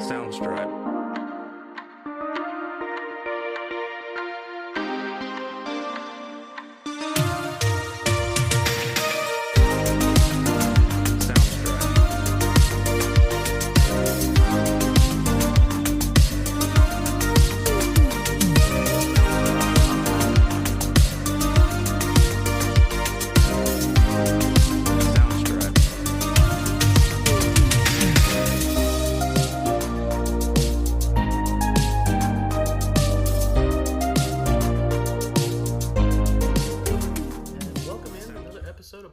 Soundstripe.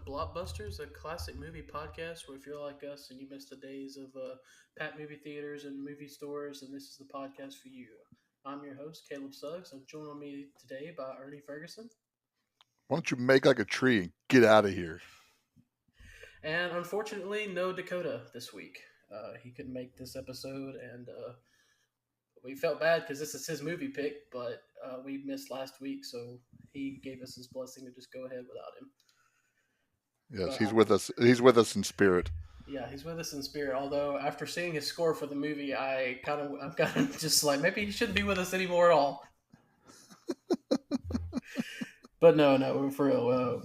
Blockbusters, a classic movie podcast where if you're like us and you miss the days of packed movie theaters and movie stores, then this is the podcast for you. I'm your host, Caleb Suggs. I'm joined on me today by Ernie Ferguson. Why don't you make like a tree and get out of here? And unfortunately, no Dakota this week. He couldn't make this episode, and we felt bad because this is his movie pick, but we missed last week, so he gave us his blessing to just go ahead without him. Yes, he's with us. He's with us in spirit. Yeah, he's with us in spirit. Although after seeing his score for the movie, I'm kind of just like maybe he shouldn't be with us anymore at all. But no, for real.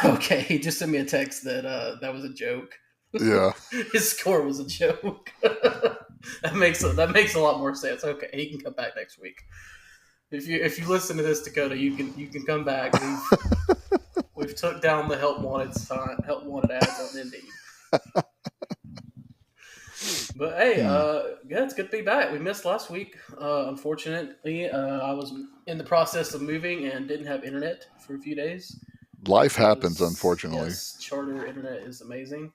Okay, he just sent me a text that that was a joke. Yeah, his score was a joke. that makes a lot more sense. Okay, he can come back next week. If you listen to this, Dakota, you can come back. We've took down the help wanted ads on Indeed. But hey, yeah, it's good to be back. We missed last week. Unfortunately, I was in the process of moving and didn't have internet for a few days. Life happens, unfortunately. Yes, charter internet is amazing.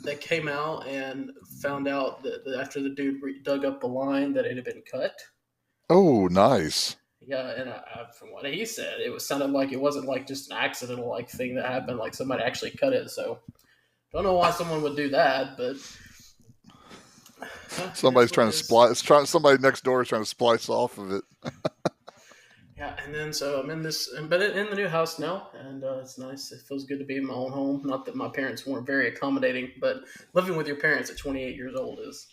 They came out and found out that after the dude dug up the line that it had been cut. Oh, nice. Yeah, and from what he said, it sounded like it wasn't like just an accidental like thing that happened, like somebody actually cut it. So, don't know why someone would do that, but somebody's trying to splice. Somebody next door is trying to splice off of it. Yeah, and then so I'm in the new house now, and it's nice. It feels good to be in my own home. Not that my parents weren't very accommodating, but living with your parents at 28 years old is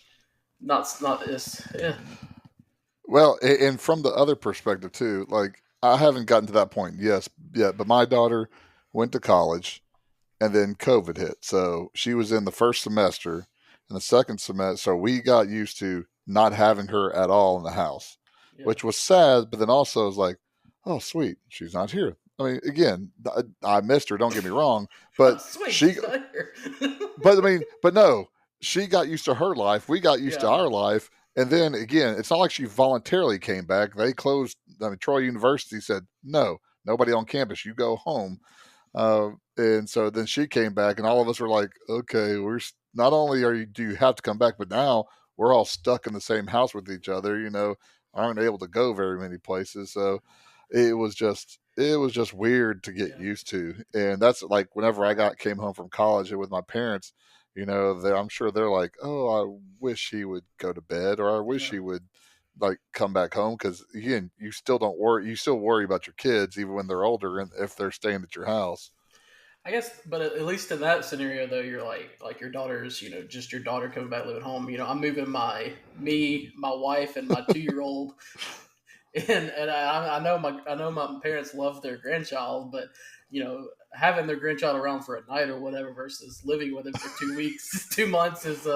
not this. Yeah. Well, and from the other perspective too, like I haven't gotten to that point yet, but my daughter went to college, and then COVID hit, so she was in the first semester, and the second semester, so we got used to not having her at all in the house, which was sad. But then also was like, oh sweet, she's not here. I mean, again, I missed her. Don't get me wrong, but but no, she got used to her life. We got used to our life. And then again, it's not like she voluntarily came back. They closed. I mean, Troy University said, no, nobody on campus. You go home. And so then she came back, and all of us were like, okay, we're not only do you have to come back, but now we're all stuck in the same house with each other. Aren't able to go very many places. So it was just weird to get used to. And that's like whenever I came home from college and with my parents. I'm sure they're like, oh, I wish he would go to bed, or I wish he would like come back home. Because again, you still don't worry. You still worry about your kids even when they're older and if they're staying at your house. I guess, but at least in that scenario, though, you're like your daughter's, just your daughter coming back living home. I'm moving my wife, and my 2-year-old, and I know my parents love their grandchild, but having their grandchild around for a night or whatever versus living with him for 2 weeks, 2 months is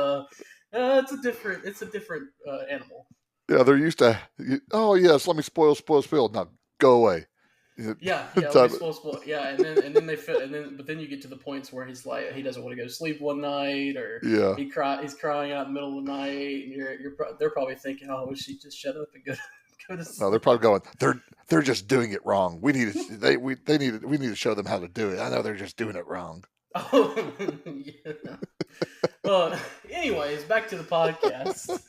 it's a different animal. Yeah, they're used to. Oh yes, let me spoil. Now go away. Yeah, let me spoil. Yeah, and then but then you get to the points where he's like he doesn't want to go to sleep one night, or he's crying out in the middle of the night, and they're probably thinking, oh, would she just shut up and go to sleep? No, they're probably going. They're just doing it wrong. We need to show them how to do it. I know they're just doing it wrong. Oh, yeah. Well, anyways, back to the podcast.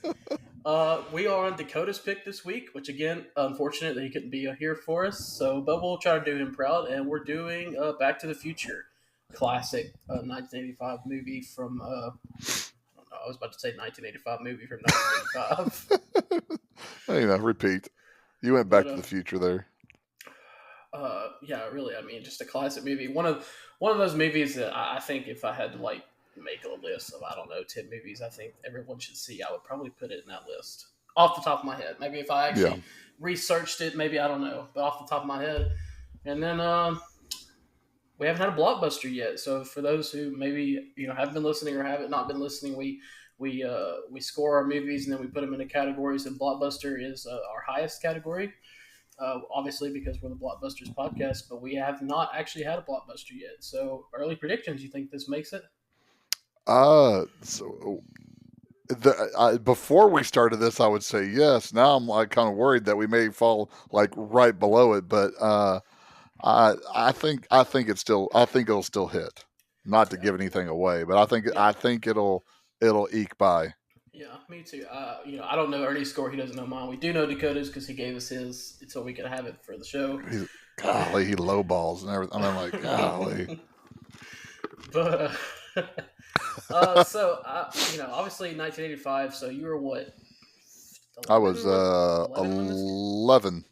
We are on Dakota's pick this week, which again, unfortunately, he couldn't be here for us. But we'll try to do him proud, and we're doing Back to the Future, classic 1985 movie from. I don't know. I was about to say 1985 movie from 1985. Repeat. You went Back to the Future there. Yeah, really. I mean, just a classic movie. One of those movies that I think if I had to make a list of, I don't know, 10 movies I think everyone should see, I would probably put it in that list off the top of my head. Maybe if I Yeah. actually researched it, maybe, I don't know, but off the top of my head. And then we haven't had a blockbuster yet. So for those who maybe have been listening or haven't not been listening, we score our movies and then we put them into categories. And blockbuster is our highest category, obviously because we're the Blockbusters podcast. But we have not actually had a blockbuster yet. So early predictions. You think this makes it? So before we started this, I would say yes. Now I'm like kind of worried that we may fall like right below it, but I think it'll still hit. Not to Yeah. give anything away, but Yeah. I think it'll eke by. Yeah, me too. I don't know Ernie's score. He doesn't know mine. We do know Dakota's because he gave us his so we could have it for the show. Golly, he lowballs and everything. I'm like, golly. But obviously 1985. So you were what? 11, I was 11 when this came? 11.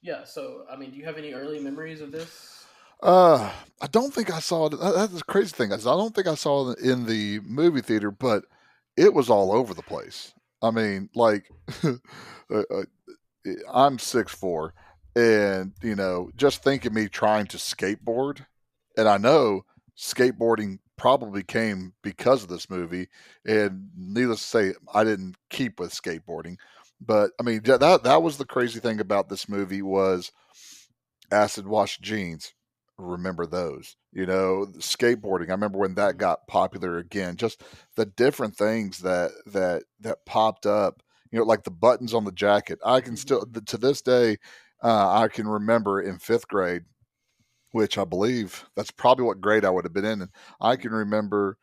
Yeah. So I mean, do you have any early memories of this? I don't think I saw it. That's the crazy thing. I don't think I saw it in the movie theater, but it was all over the place. I mean, like, I'm 6'4", and just think of me trying to skateboard, and I know skateboarding probably came because of this movie. And needless to say, I didn't keep with skateboarding, but I mean that was the crazy thing about this movie was acid wash jeans. Remember those? Skateboarding. I remember when that got popular again. Just the different things that popped up. Like the buttons on the jacket. I can still to this day, I can remember in 5th grade, which I believe that's probably what grade I would have been in. And I can remember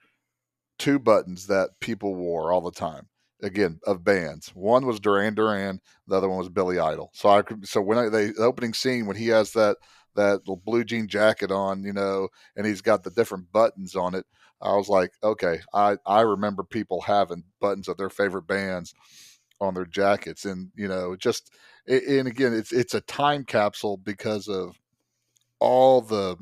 2 buttons that people wore all the time. Again, of bands. One was Duran Duran, the other one was Billy Idol. So when the opening scene when he has that little blue jean jacket on, and he's got the different buttons on it, I was like, okay, I remember people having buttons of their favorite bands on their jackets, and and again, it's a time capsule because of all the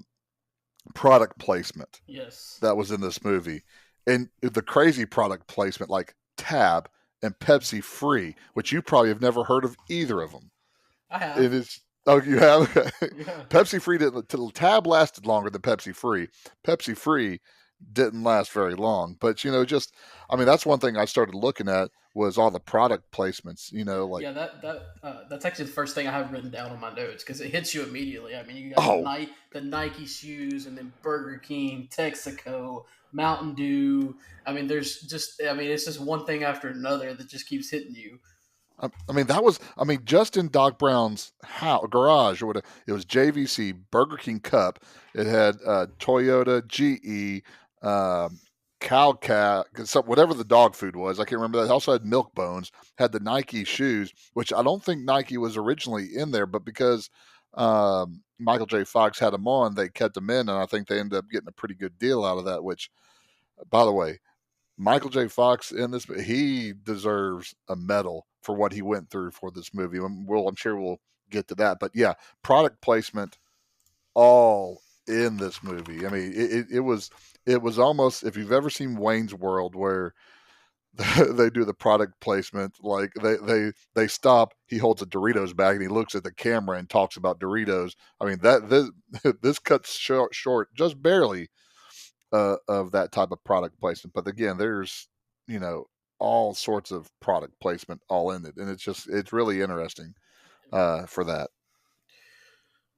product placement Yes. that was in this movie, and the crazy product placement like Tab and Pepsi Free, which you probably have never heard of either of them. I have. It is. Oh, you have. Yeah. Pepsi Free didn't. Tab lasted longer than Pepsi Free. Pepsi Free didn't last very long, but that's one thing I started looking at was all the product placements. Like Yeah, that's actually the first thing I have written down on my notes because it hits you immediately. I mean, you got oh the Nike shoes, and then Burger King, Texaco, Mountain Dew. I mean, it's just one thing after another that just keeps hitting you. just in Doc Brown's garage or whatever. It was JVC, Burger King Cup. It had Toyota, GE, cow cat, whatever the dog food was. I can't remember that. It also had Milk Bones, had the Nike shoes, which I don't think Nike was originally in there, but because Michael J. Fox had them on, they kept them in, and I think they ended up getting a pretty good deal out of that, which, by the way, Michael J. Fox in this, he deserves a medal for what he went through for this movie. I'm sure we'll get to that, but yeah, product placement all in this movie. I mean, it was almost, if you've ever seen Wayne's World, where they do the product placement, like they stop. He holds a Doritos bag and he looks at the camera and talks about Doritos. I mean this cuts short just barely of that type of product placement. But again, there's all sorts of product placement all in it, and it's really interesting for that.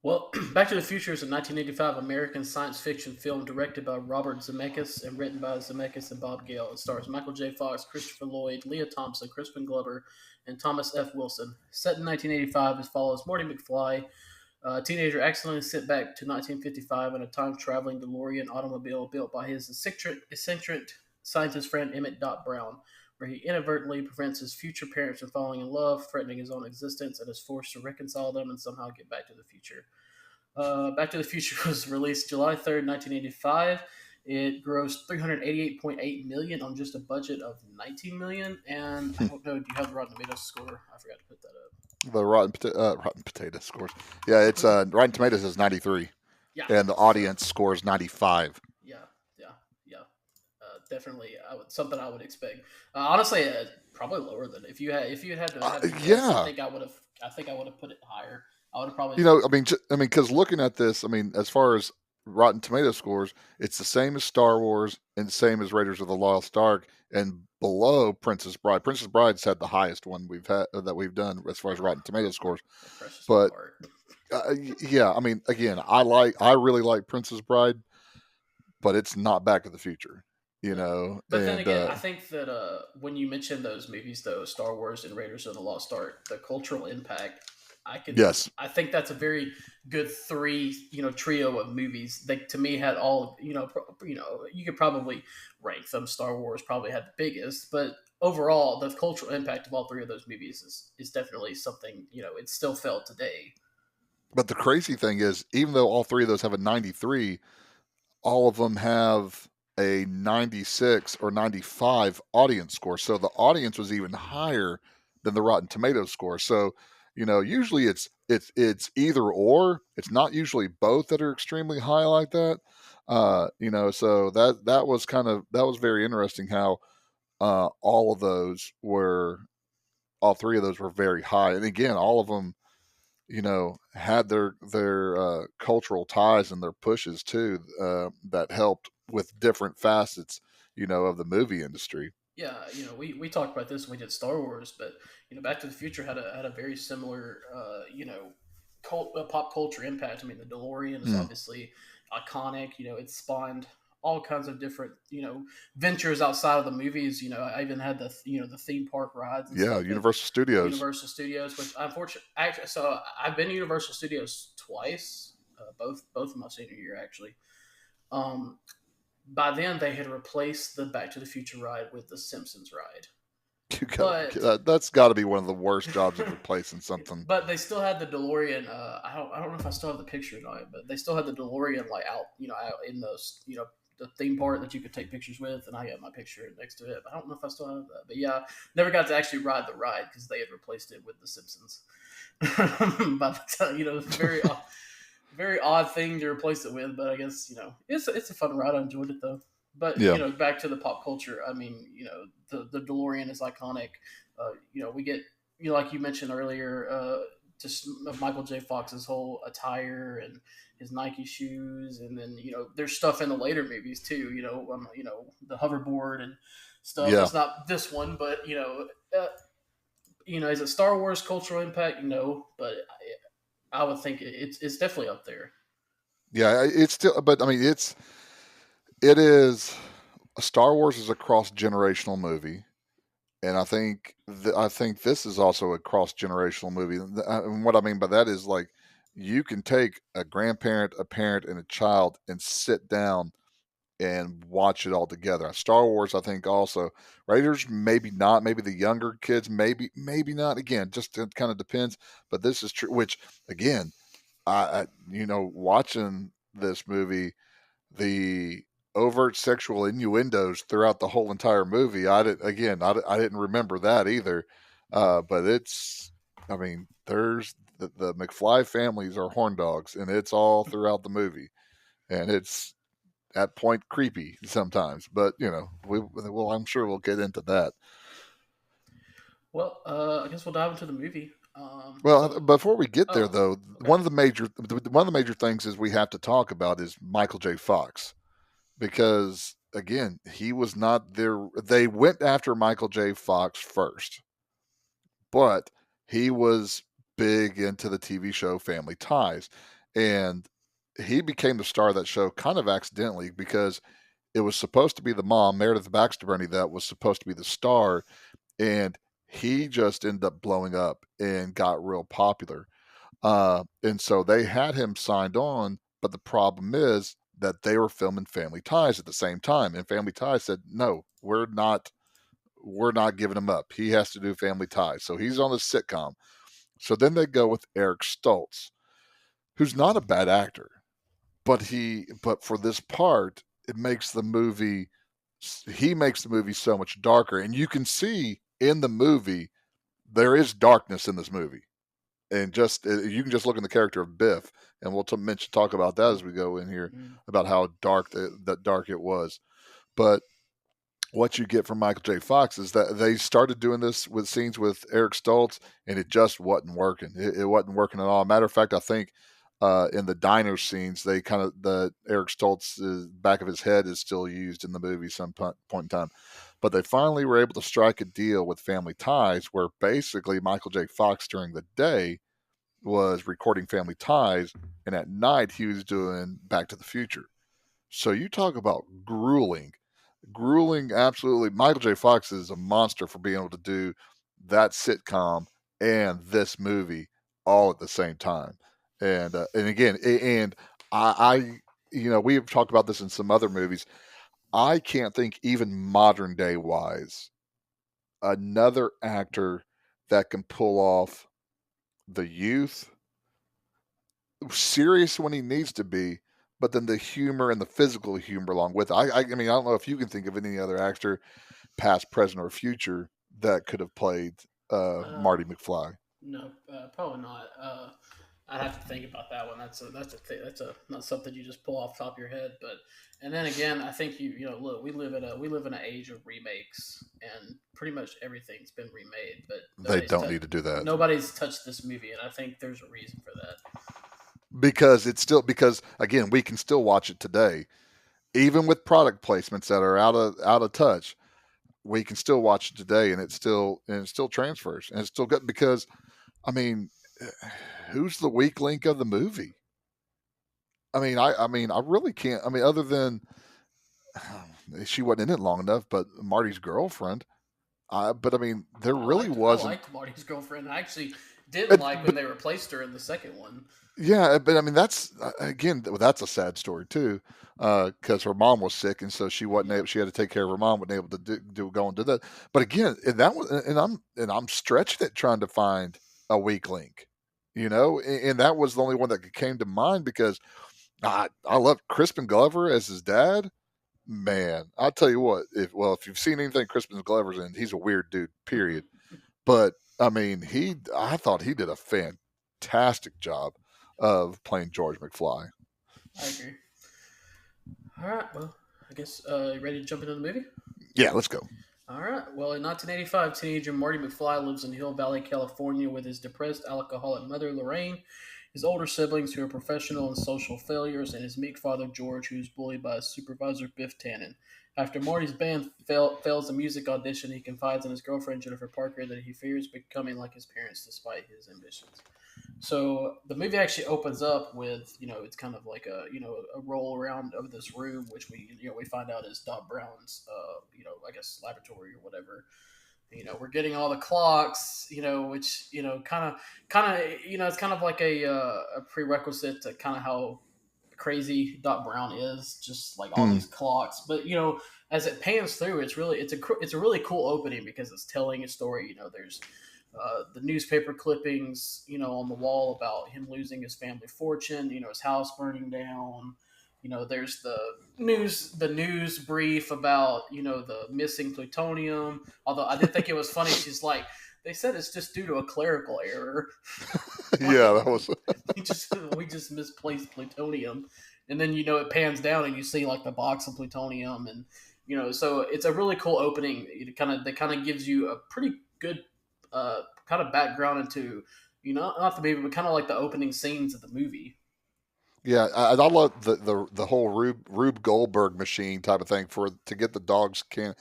Well, Back to the Future is a 1985 American science fiction film directed by Robert Zemeckis and written by Zemeckis and Bob Gale. It stars Michael J. Fox, Christopher Lloyd, Leah Thompson, Crispin Glover, and Thomas F. Wilson. Set in 1985, it follows Marty McFly, a teenager accidentally sent back to 1955 in a time-traveling DeLorean automobile built by his eccentric scientist friend Emmett Dot Brown, where he inadvertently prevents his future parents from falling in love, threatening his own existence, and is forced to reconcile them and somehow get back to the future. Back to the Future was released July 3rd, 1985. It grossed $388.8 million on just a budget of $19 million. And I don't know, do you have the Rotten Tomatoes score? I forgot to put that up. The Rotten Potato scores. Yeah, it's Rotten Tomatoes is 93, Yeah. and the audience scores 95. Yeah. definitely something I would expect. Honestly, probably lower than if you had to have to guess. Yeah, I think I would have put it higher. I would have probably. because looking at this, I mean, as far as Rotten Tomato scores, it's the same as Star Wars and the same as Raiders of the Lost Ark, and below Princess Bride. Princess Bride's had the highest one we've had that we've done as far as Rotten Tomato scores. That precious little But heart. yeah, I mean, again, I really like Princess Bride, but it's not Back to the Future, Yeah. But then and again, I think that when you mention those movies, though, Star Wars and Raiders of the Lost Ark, the cultural impact, yes, I think that's a very good three, trio of movies. They to me had all, you could probably rank them. Star Wars probably had the biggest, but overall, the cultural impact of all three of those movies is definitely something, it's still felt today. but the crazy thing is, even though all three of those have a 93, all of them have a 96 or 95 audience score. So the audience was even higher than the Rotten Tomatoes score. So, usually it's either or. It's not usually both that are extremely high like that. So that was very interesting how all three of those were very high. And again, all of them had their cultural ties and their pushes too, that helped with different facets, of the movie industry. Yeah, we talked about this when we did Star Wars, but Back to the Future had a very similar pop culture impact. I mean, the DeLorean is Mm. obviously iconic. It spawned all kinds of different ventures outside of the movies. I even had the theme park rides and Yeah, stuff at Universal Studios. Universal Studios, which unfortunately, actually, so I've been to Universal Studios twice, both of my senior year actually. Um, by then they had replaced the Back to the Future ride with the Simpsons ride. But That's got to be one of the worst jobs of replacing something. but they still had the DeLorean. I don't know if I still have the picture or not, but they still had the DeLorean like out out in those the theme park that you could take pictures with, and I got my picture next to it. I don't know if I still have that, but yeah, never got to actually ride the ride because they had replaced it with the Simpsons. By the time it's very odd thing to replace it with, but I guess it's a fun ride. I enjoyed it though. But Yeah, back to the pop culture. I mean, the DeLorean is iconic. We get like you mentioned earlier, just Michael J. Fox's whole attire and his Nike shoes, and then there's stuff in the later movies too. The hoverboard and stuff. yeah, It's not this one, but is it Star Wars cultural impact? No, but I would think it's definitely up there. yeah. It's still, but I mean, it is. Star Wars is a cross generational movie, and I think this is also a cross generational movie. And what I mean by that is, like, you can take a grandparent, a parent, and a child and sit down and watch it all together. Star Wars, I think also. Raiders, maybe not. Maybe the younger kids, maybe not. Again, just it kind of depends. But this is true. Which again, watching this movie, the overt sexual innuendos throughout the whole entire movie. I didn't remember that either. But I mean, there's the McFly families are horn dogs, and it's all throughout the movie, and it's at point creepy sometimes. But I'm sure we'll get into that. Well, I guess we'll dive into the movie. Well, before we get there, Oh, though, okay. one of the major things is we have to talk about is Michael J. Fox, because again, he was not there. They went after Michael J. Fox first, but he was big into the TV show Family Ties, and he became the star of that show kind of accidentally because it was supposed to be the mom, Meredith Baxter Burney, that was supposed to be the star, and he just ended up blowing up and got real popular. And so they had him signed on, but the problem is that they were filming Family Ties at the same time, and Family Ties said, "No, we're not giving him up. He has to do Family Ties." So he's on the sitcom. So then they go with Eric Stoltz, who's not a bad actor, but for this part, it makes the movie he makes the movie so much darker, and you can see in the movie there is darkness in this movie, and just you can just look in the character of Biff, and we'll talk about that as we go in here Mm. about how dark that dark it was. But what you get from Michael J. Fox is that they started doing this with scenes with Eric Stoltz, and it just wasn't working. It wasn't working at all. Matter of fact, I think in the diner scenes, they kind of the Eric Stoltz back of his head is still used in the movie some point in time. But they finally were able to strike a deal with Family Ties, where basically Michael J. Fox during the day was recording Family Ties, and at night he was doing Back to the Future. So you talk about grueling, absolutely. Michael J. Fox is a monster for being able to do that sitcom and this movie all at the same time. And again, and I we've talked about this in some other movies. I can't think even modern day wise another actor that can pull off the youth, serious when he needs to be, but then the humor and the physical humor along with it. I mean, I don't know if you can think of any other actor, past, present, or future, that could have played Uh, Marty McFly. no, probably not. I'd have to think about that one. That's a not something you just pull off the top of your head. But and then again, I think look, we live in an age of remakes, and pretty much everything's been remade. But They don't need to do that nobody's touched this movie, and I think there's a reason for that. because it's still because again we can still watch it today, even with product placements that are out of touch. We can still watch it today, and it still transfers, and it's still good because I mean, who's the weak link of the movie? I mean, I really can't. I mean, other than she wasn't in it long enough, but Marty's girlfriend. But I mean, there really I wasn't. liked Marty's girlfriend. I actually didn't like when But they replaced her in the second one. yeah, but I mean, that's again, that's a sad story too, because her mom was sick, and so she wasn't able. Yep. She had to take care of her mom, wasn't able to go and do that. But again, and that was, and I'm stretching it trying to find a weak link, and that was the only one that came to mind because I love Crispin Glover as his dad. Man, I'll tell you what. If you've seen anything Crispin Glover's in, he's a weird dude. Period. But I mean, I thought he did a fantastic job of playing George McFly. I agree. All right. Well, I guess you ready to jump into the movie? Yeah, let's go. All right. Well, in 1985, teenager Marty McFly lives in Hill Valley, California, with his depressed alcoholic mother Lorraine, his older siblings who are professional and social failures, and his meek father George, who's bullied by his supervisor Biff Tannen. After Marty's band fails a music audition, he confides in his girlfriend Jennifer Parker that he fears becoming like his parents despite his ambitions. So the movie actually opens up with it's kind of like a roll around of this room, which we find out is Doc Brown's I guess laboratory or whatever. We're getting all the clocks, which it's kind of like a prerequisite to kind of how crazy Doc Brown is, just like all Hmm. these clocks. But as it pans through, it's a really cool opening because it's telling a story. There's the newspaper clippings, on the wall about him losing his family fortune, his house burning down. There's the news brief about the missing plutonium. Although I did think it was funny, she's like, they said it's just due to a clerical error. Yeah, Like that was. we just misplaced plutonium, and then it pans down and you see like the box of plutonium, and so it's a really cool opening. That kind of gives you a pretty good kind of background into not the movie, but kind of like the opening scenes of the movie. Yeah, I love the whole Rube Goldberg machine type of thing for to get the dogs can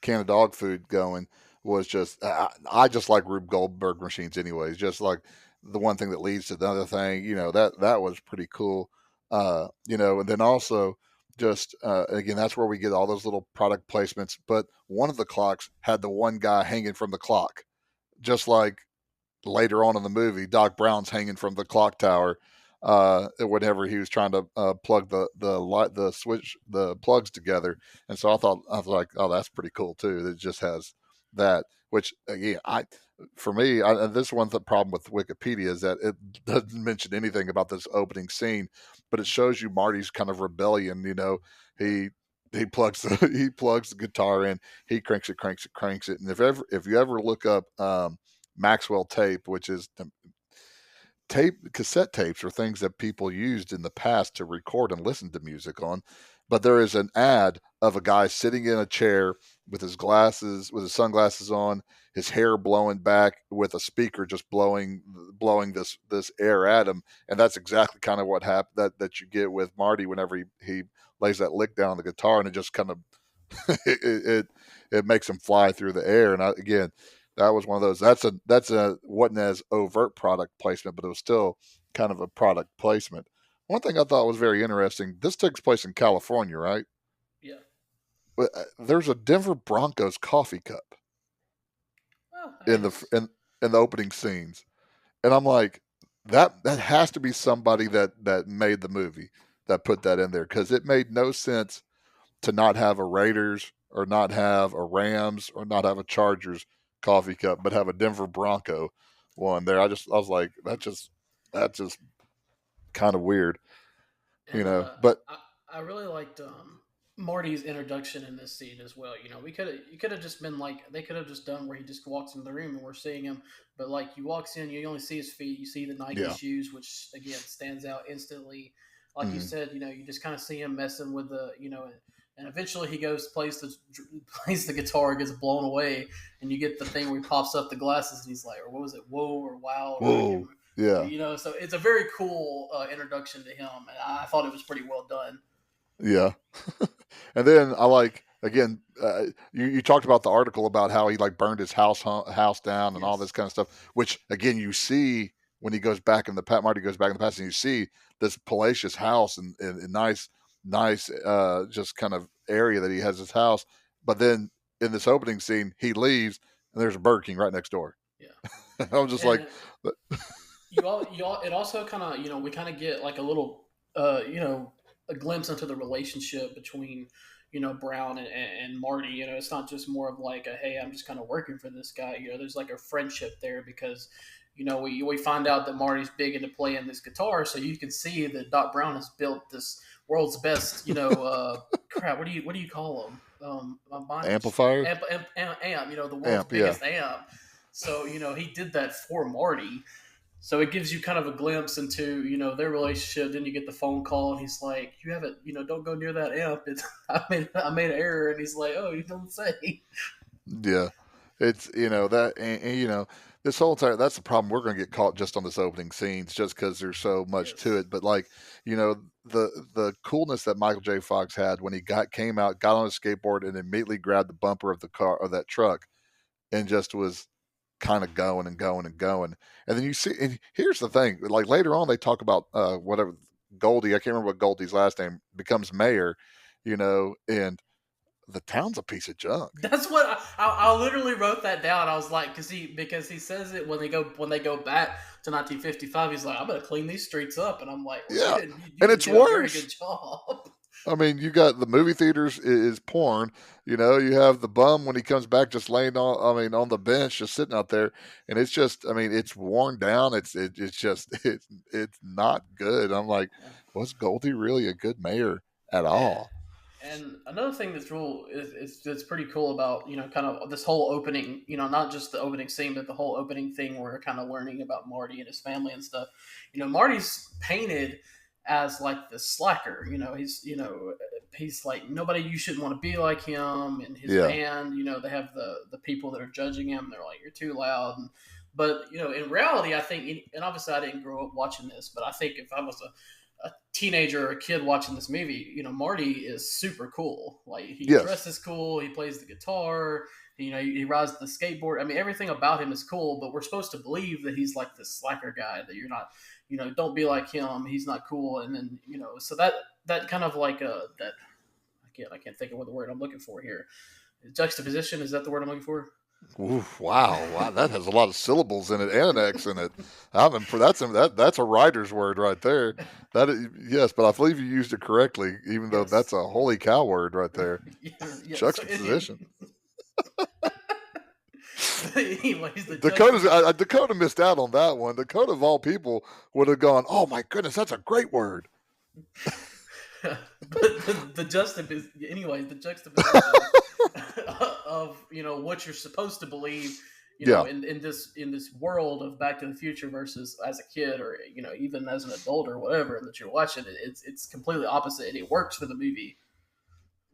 of dog food going was just I just like Rube Goldberg machines anyways. Just like the one thing that leads to the other thing, that was pretty cool. And then also just again that's where we get all those little product placements. But one of the clocks had the one guy hanging from the clock, just like later on in the movie, Doc Brown's hanging from the clock tower whenever he was trying to plug the light the switch the plugs together. And so I was like, oh, that's pretty cool too. It just has that. Which again, this one's the problem with Wikipedia is that it doesn't mention anything about this opening scene, but it shows you Marty's kind of rebellion. He he plugs he plugs the guitar in, he cranks it, and if you ever look up Maxwell tape, which is cassette tapes are things that people used in the past to record and listen to music on. but there is an ad of a guy sitting in a chair with his glasses, with his sunglasses on, his hair blowing back, with a speaker just blowing this air at him, and that's exactly kind of what happened that you get with Marty whenever he lays that lick down on the guitar, and it just kind of it, it it makes him fly through the air. And again, that was one of those. That's a wasn't as overt product placement, but it was still kind of a product placement. One thing I thought was very interesting. This takes place in California, right? Yeah. There's a Denver Broncos coffee cup Oh, I in didn't the notice. in the opening scenes, and I'm like, that has to be somebody that made the movie that put that in there, because it made no sense to not have a Raiders or not have a Rams or not have a Chargers coffee cup, but have a Denver Bronco one there. I was like, that's just kind of weird, And But I really liked Marty's introduction in this scene as well. You know, you could have just been like they could have just done where he just walks into the room and we're seeing him, but like he walks in, you only see his feet, you see the Nike yeah, shoes, which again stands out instantly. Like you mm, said, you know, you just kind of see him messing with the, you know, and eventually he goes plays the guitar, gets blown away, and you get the thing where he pops up the glasses and he's like, or what was it, whoa or wow, or I can't whoa, remember. yeah, You know, so it's a very cool introduction to him, and I thought it was pretty well done. yeah. And then I like again, you talked about the article about how he like burned his house down and all this Yes, kind of stuff, which again you see when he goes back in the Marty goes back in the past, and you see this palatial house and nice just kind of area that he has his house, but then in this opening scene he leaves and there's a Burger King right next door. yeah, I'm just like, and it also kind of, you know, we kind of get like a little you know, a glimpse into the relationship between, you know, Brown and Marty. You know, it's not just more of like a, hey, I'm just kind of working for this guy. You know, there's like a friendship there because, you know, we find out that Marty's big into playing this guitar, so you can see that Doc Brown has built this world's best, you know, crap, what do you call them, my mind just amplifier, amp, you know, the world's amp, yeah, biggest amp. So, you know, he did that for Marty, so it gives you kind of a glimpse into, you know, their relationship. Then you get the phone call, and he's like, "You haven't, you know, don't go near that amp. It's, I made an error." And he's like, "Oh, you don't say." yeah. It's that, and this whole time that's the problem. We're going to get caught just on this opening scenes just because there's so much to Yes, it. But like the coolness that Michael J. Fox had when he came out, got on his skateboard, and immediately grabbed the bumper of the car or that truck, and just was kind of going and going and going. And then you see, and here's the thing: like later on, they talk about whatever Goldie. I can't remember what Goldie's last name becomes mayor, and the town's a piece of junk. that's what I literally wrote that down. I was like, because he says it when they go back to 1955. He's like, "I'm gonna clean these streets up," and I'm like, "Well, Yeah, you and didn't it's do a very good worse. job." I mean, you got the movie theaters is porn. You have the bum when he comes back just laying on. I mean, on the bench, just sitting out there, and it's just. I mean, it's worn down. It's just it's not good. I'm like, Yeah. was Goldie really a good mayor at And, all? and another thing that's real is that's pretty cool about, you know, kind of this whole opening, you know, not just the opening scene, but the whole opening thing where we're kind of learning about Marty and his family and stuff. You know, Marty's painted as like the slacker. He's like nobody. You shouldn't want to be like him. And his Yeah. band, you know, they have the people that are judging him. They're like, you're too loud. But you know, in reality, I think, and obviously, I didn't grow up watching this, but I think if I was a teenager or a kid watching this movie, you know, Marty is super cool. Like he Yes. dresses cool, he plays the guitar, you know, he rides the skateboard. I mean, everything about him is cool, but we're supposed to believe that he's like this slacker guy that you're not, you know, don't be like him. He's not cool. And then, you know, so that kind of like that I can't think of what the word I'm looking for here. Juxtaposition, is that the word I'm looking for? Oof, wow, that has a lot of syllables in it and an X in it. That's a writer's word right there. That is, yes, but I believe you used it correctly, even though that's Yes. a holy cow word right there. Yeah. So Juxtaposition. anyways, the juxtaposition. Dakota missed out on that one. Dakota of all people would have gone, "Oh my goodness, that's a great word." But the juxtaposition, anyways, the juxtaposition of, you know, what you're supposed to believe, you know, Yeah, in this world of Back to the Future versus as a kid, or you know, even as an adult or whatever that you're watching it, it's completely opposite, and it works for the movie.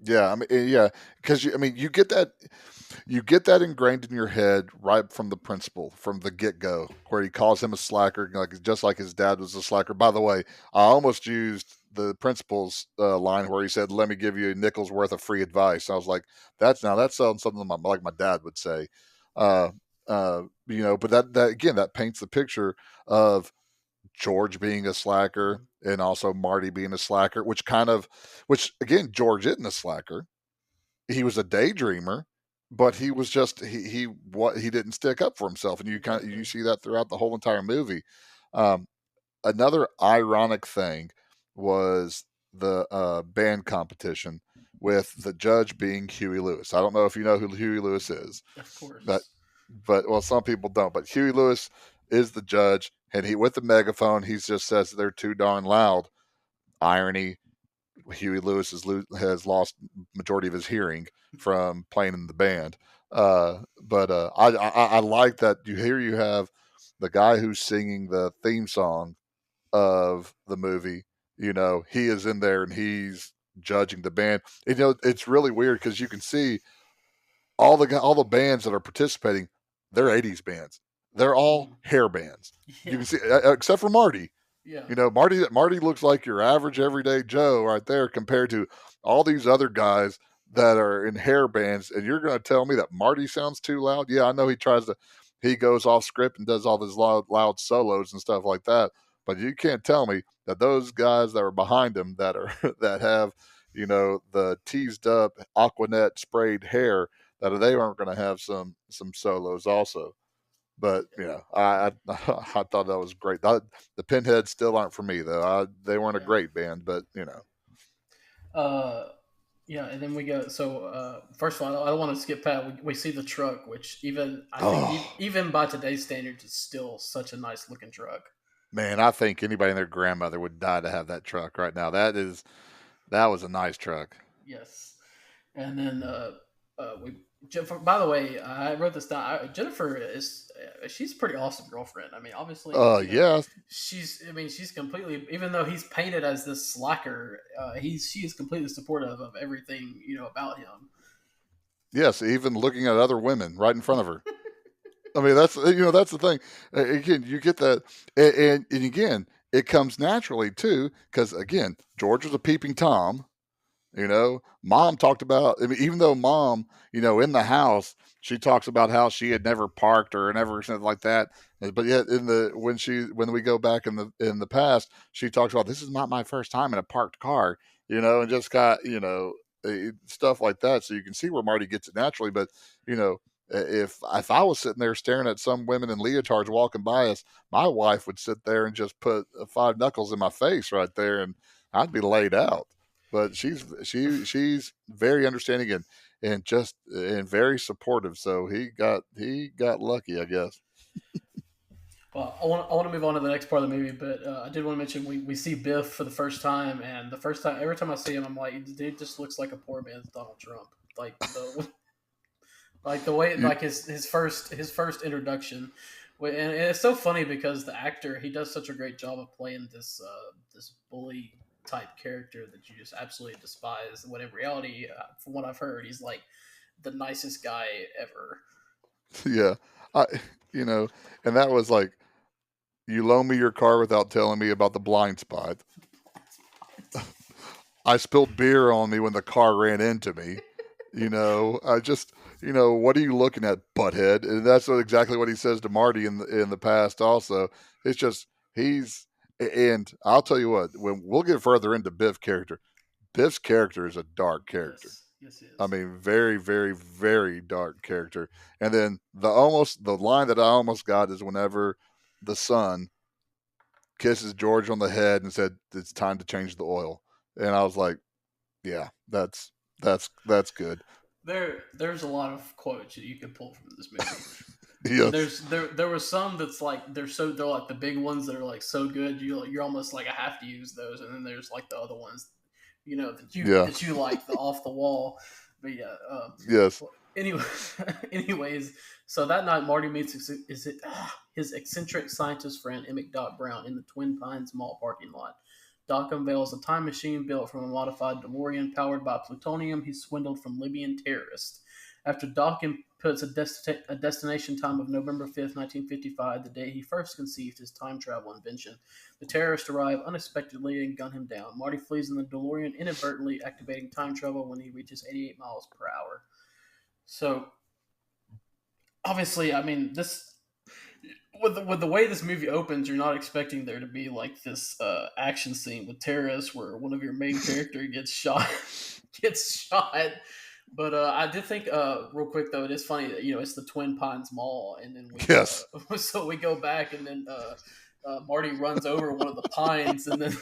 Yeah, I mean, yeah, because I mean, you get that ingrained in your head right from the principal, from the get go, where he calls him a slacker, like just like his dad was a slacker. By the way, I almost used the principal's line where he said, "Let me give you a nickel's worth of free advice." I was like, that sounds something like my dad would say. Uh, but that again, that paints the picture of George being a slacker and also Marty being a slacker, which again, George isn't a slacker. He was a daydreamer, but he was just he didn't stick up for himself, and you Exactly. see that throughout the whole entire movie. Um, Another ironic thing was the band competition with the judge being Huey Lewis. I don't know if you know who Huey Lewis is, Of but course. well, some people don't. But Huey Lewis is the judge, and he with the megaphone, he just says they're too darn loud. Irony: Huey Lewis has lost majority of his hearing from playing in the band. I like that you have the guy who's singing the theme song of the movie. He is in there and he's judging the band. And, it's really weird because you can see all the bands that are participating. They're '80s bands. They're all Mhm. hair bands. You Yeah. can see, except for Marty. Yeah. Marty looks like your average everyday Joe right there compared to all these other guys that are in hair bands. And you're going to tell me that Marty sounds too loud? Yeah, I know he goes off script and does all these loud solos and stuff like that. But you can't tell me that those guys that are behind him that are that have the teased up Aquanet sprayed hair, that they aren't going to have some solos also. But I thought that was great. The Pinheads still aren't for me though. They weren't a Yeah. great band, but Uh, yeah, and then we go. So first of all, I don't want to skip past. We see the truck, which even I think oh even by today's standards, is still such a nice looking truck. man, I think anybody and their grandmother would die to have that truck right now. That was a nice truck. Yes, and then we. Jennifer, by the way, I wrote this down. Jennifer is she's a pretty awesome girlfriend. I mean, obviously, Yeah, she's. I mean, she's completely. Even though he's painted as this slacker, she is completely supportive of everything about him. yes. Even looking at other women right in front of her. I mean, that's the thing. Again, you get that, and again, it comes naturally too, because again, George was a peeping tom. Mom talked about, I mean, even though mom, in the house, she talks about how she had never parked or never something like that. But yet when we go back in the past, she talks about, this is not my first time in a parked car, and just got, stuff like that. So you can see where Marty gets it naturally. But, if I was sitting there staring at some women in leotards walking by us, my wife would sit there and just put five knuckles in my face right there, and I'd be laid out. But she's very understanding and very supportive. So he got lucky, I guess. Well, I want to move on to the next part of the movie, but I did want to mention we see Biff for the first time, and the first time, every time I see him, I'm like, dude just looks like a poor man's Donald Trump. Like the way, You, like his first introduction, and it's so funny because the actor, he does such a great job of playing this bully type character that you just absolutely despise. When in reality, from what I've heard, he's like the nicest guy ever. yeah, I you know, and that was like, you loan me your car without telling me about the blind spot. I spilled beer on me when the car ran into me. I just, what are you looking at, butthead? And that's exactly what he says to Marty in the past. Also, it's just and I'll tell you what, when we'll get further into Biff's character is a dark character. Yes, yes, he I is. mean, very, very, very dark character. And then the line that I almost got is whenever the son kisses George on the head and said, "It's time to change the oil," and I was like, yeah, that's good. There's a lot of quotes that you could pull from this movie. And Yes. there were some that's like they're like the big ones that are like so good you're almost like I have to use those, and then there's like the other ones, Yeah. that you like the off the wall. But yeah, Yes. anyway, anyways, so that night Marty meets his eccentric scientist friend Emmett Doc Brown in the Twin Pines Mall parking lot. Doc unveils a time machine built from a modified DeLorean powered by plutonium he swindled from Libyan terrorists. After Doc inputs a destination time of November 5th, 1955, the day he first conceived his time travel invention, the terrorists arrive unexpectedly and gun him down. Marty flees in the DeLorean, inadvertently activating time travel when he reaches 88 miles per hour. So, obviously, I mean, this with the way this movie opens, you're not expecting there to be like this action scene with terrorists where one of your main character gets shot, gets shot. But I did think, real quick though, it is funny that it's the Twin Pines Mall, and then Yes. so we go back, and then Marty runs over one of the pines, and then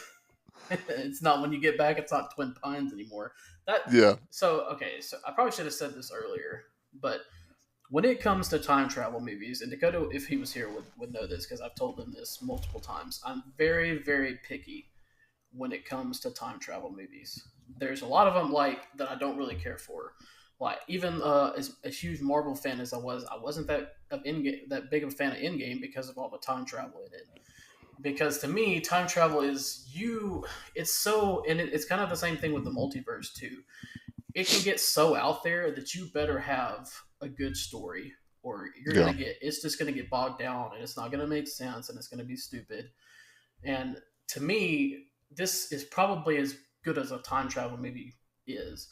it's not when you get back, it's not Twin Pines anymore. Yeah. So okay, so I probably should have said this earlier, but when it comes to time travel movies, and Dakota, if he was here, would know this because I've told him this multiple times. I'm very, very picky when it comes to time travel movies. There's a lot of them that I don't really care for. Like even as a huge Marvel fan as I wasn't that big of a fan of Endgame because of all the time travel in it. Because to me, time travel it's kind of the same thing with the multiverse too. It can get so out there that you better have a good story, or it's just gonna get bogged down, and it's not gonna make sense, and it's gonna be stupid. And to me, this is probably as good as a time travel movie is.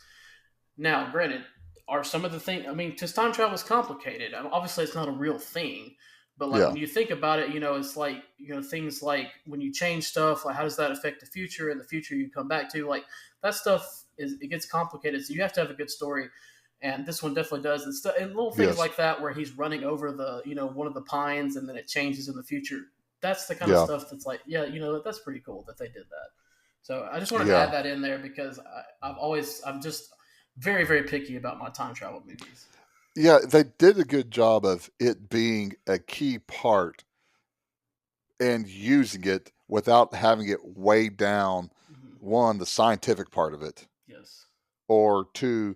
Now, granted, are some of the things, I mean, because time travel is complicated. Obviously, it's not a real thing. But when you think about it, it's like things like when you change stuff, like how does that affect the future? And the future you come back to, like that stuff it gets complicated. So you have to have a good story, and this one definitely does. And little things like that where he's running over the one of the pines, and then it changes in the future. That's the kind of stuff that's like, that's pretty cool that they did that. So I just wanted to add that in there because I'm just very, very picky about my time travel movies. Yeah, they did a good job of it being a key part and using it without having it weigh down, one, the scientific part of it. Yes. Or two,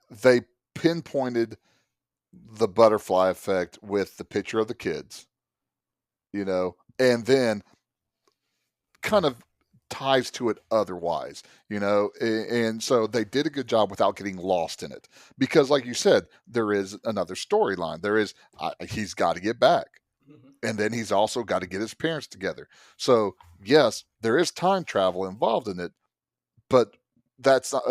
they pinpointed the butterfly effect with the picture of the kids, and then kind of ties to it otherwise, and so they did a good job without getting lost in it because like you said, there is another storyline. He's got to get back, and then he's also got to get his parents together. So yes, there is time travel involved in it, but that's not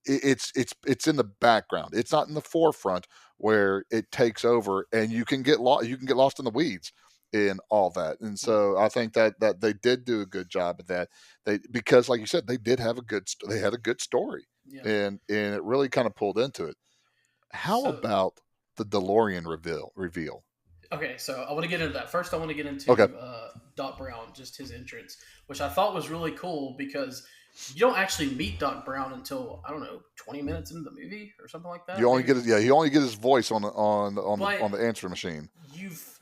it's in the background. It's not in the forefront where it takes over and you can get lost in the weeds in all that. And so I think that they did do a good job of that. Because like you said, they had a good story, and it really kind of pulled into it. How about the DeLorean reveal? Okay, so I want to get into that. First, I want to get into Doc Brown, just his entrance, which I thought was really cool because you don't actually meet Doc Brown until, I don't know, 20 minutes into the movie or something like that. You only get his voice on the answering machine. If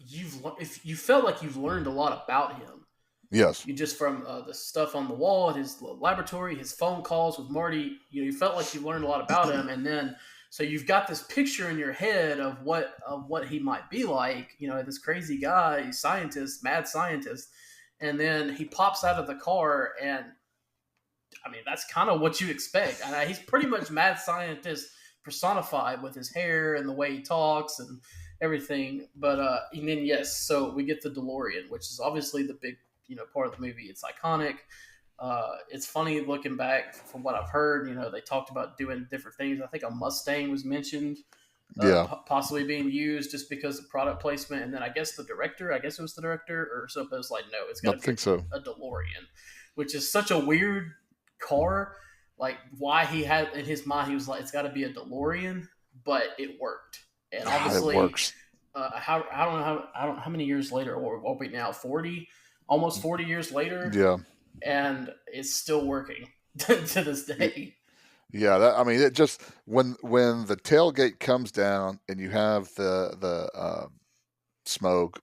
you felt like you've learned a lot about him. Yes. You just from the stuff on the wall at his laboratory, his phone calls with Marty, you felt like you learned a lot about him, and then so you've got this picture in your head of what he might be like, this crazy guy, mad scientist, and then he pops out of the car, and I mean that's kind of what you expect. And he's pretty much mad scientist personified with his hair and the way he talks and everything. But and then yes, so we get the DeLorean, which is obviously the big part of the movie. It's iconic. It's funny looking back from what I've heard. They talked about doing different things. I think a Mustang was mentioned, possibly being used just because of product placement. And then it was the director, or something. It was like, no, it's got to be a DeLorean, which is such a weird car. Like why he had in his mind, he was like, it's got to be a DeLorean, but it worked. And obviously, it works. I don't know how many years later, or what we now 40. Almost 40 years later, and it's still working to this day. Yeah, it just when the tailgate comes down and you have the smoke,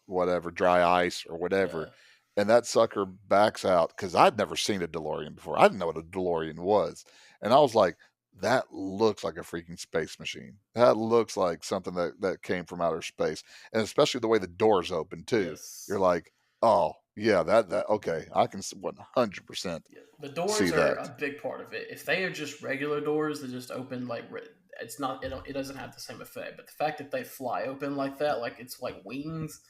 whatever, dry ice or whatever, and that sucker backs out, because I'd never seen a DeLorean before. I didn't know what a DeLorean was, and I was like, that looks like a freaking space machine. That looks like something that came from outer space, and especially the way the doors open too. Yes. You're like, oh, Yeah, that okay. I can 100% Yeah. The see doors are that. a big part of it. If they are just regular doors that just open it's not it doesn't have the same effect. But the fact that they fly open like that, like it's like wings,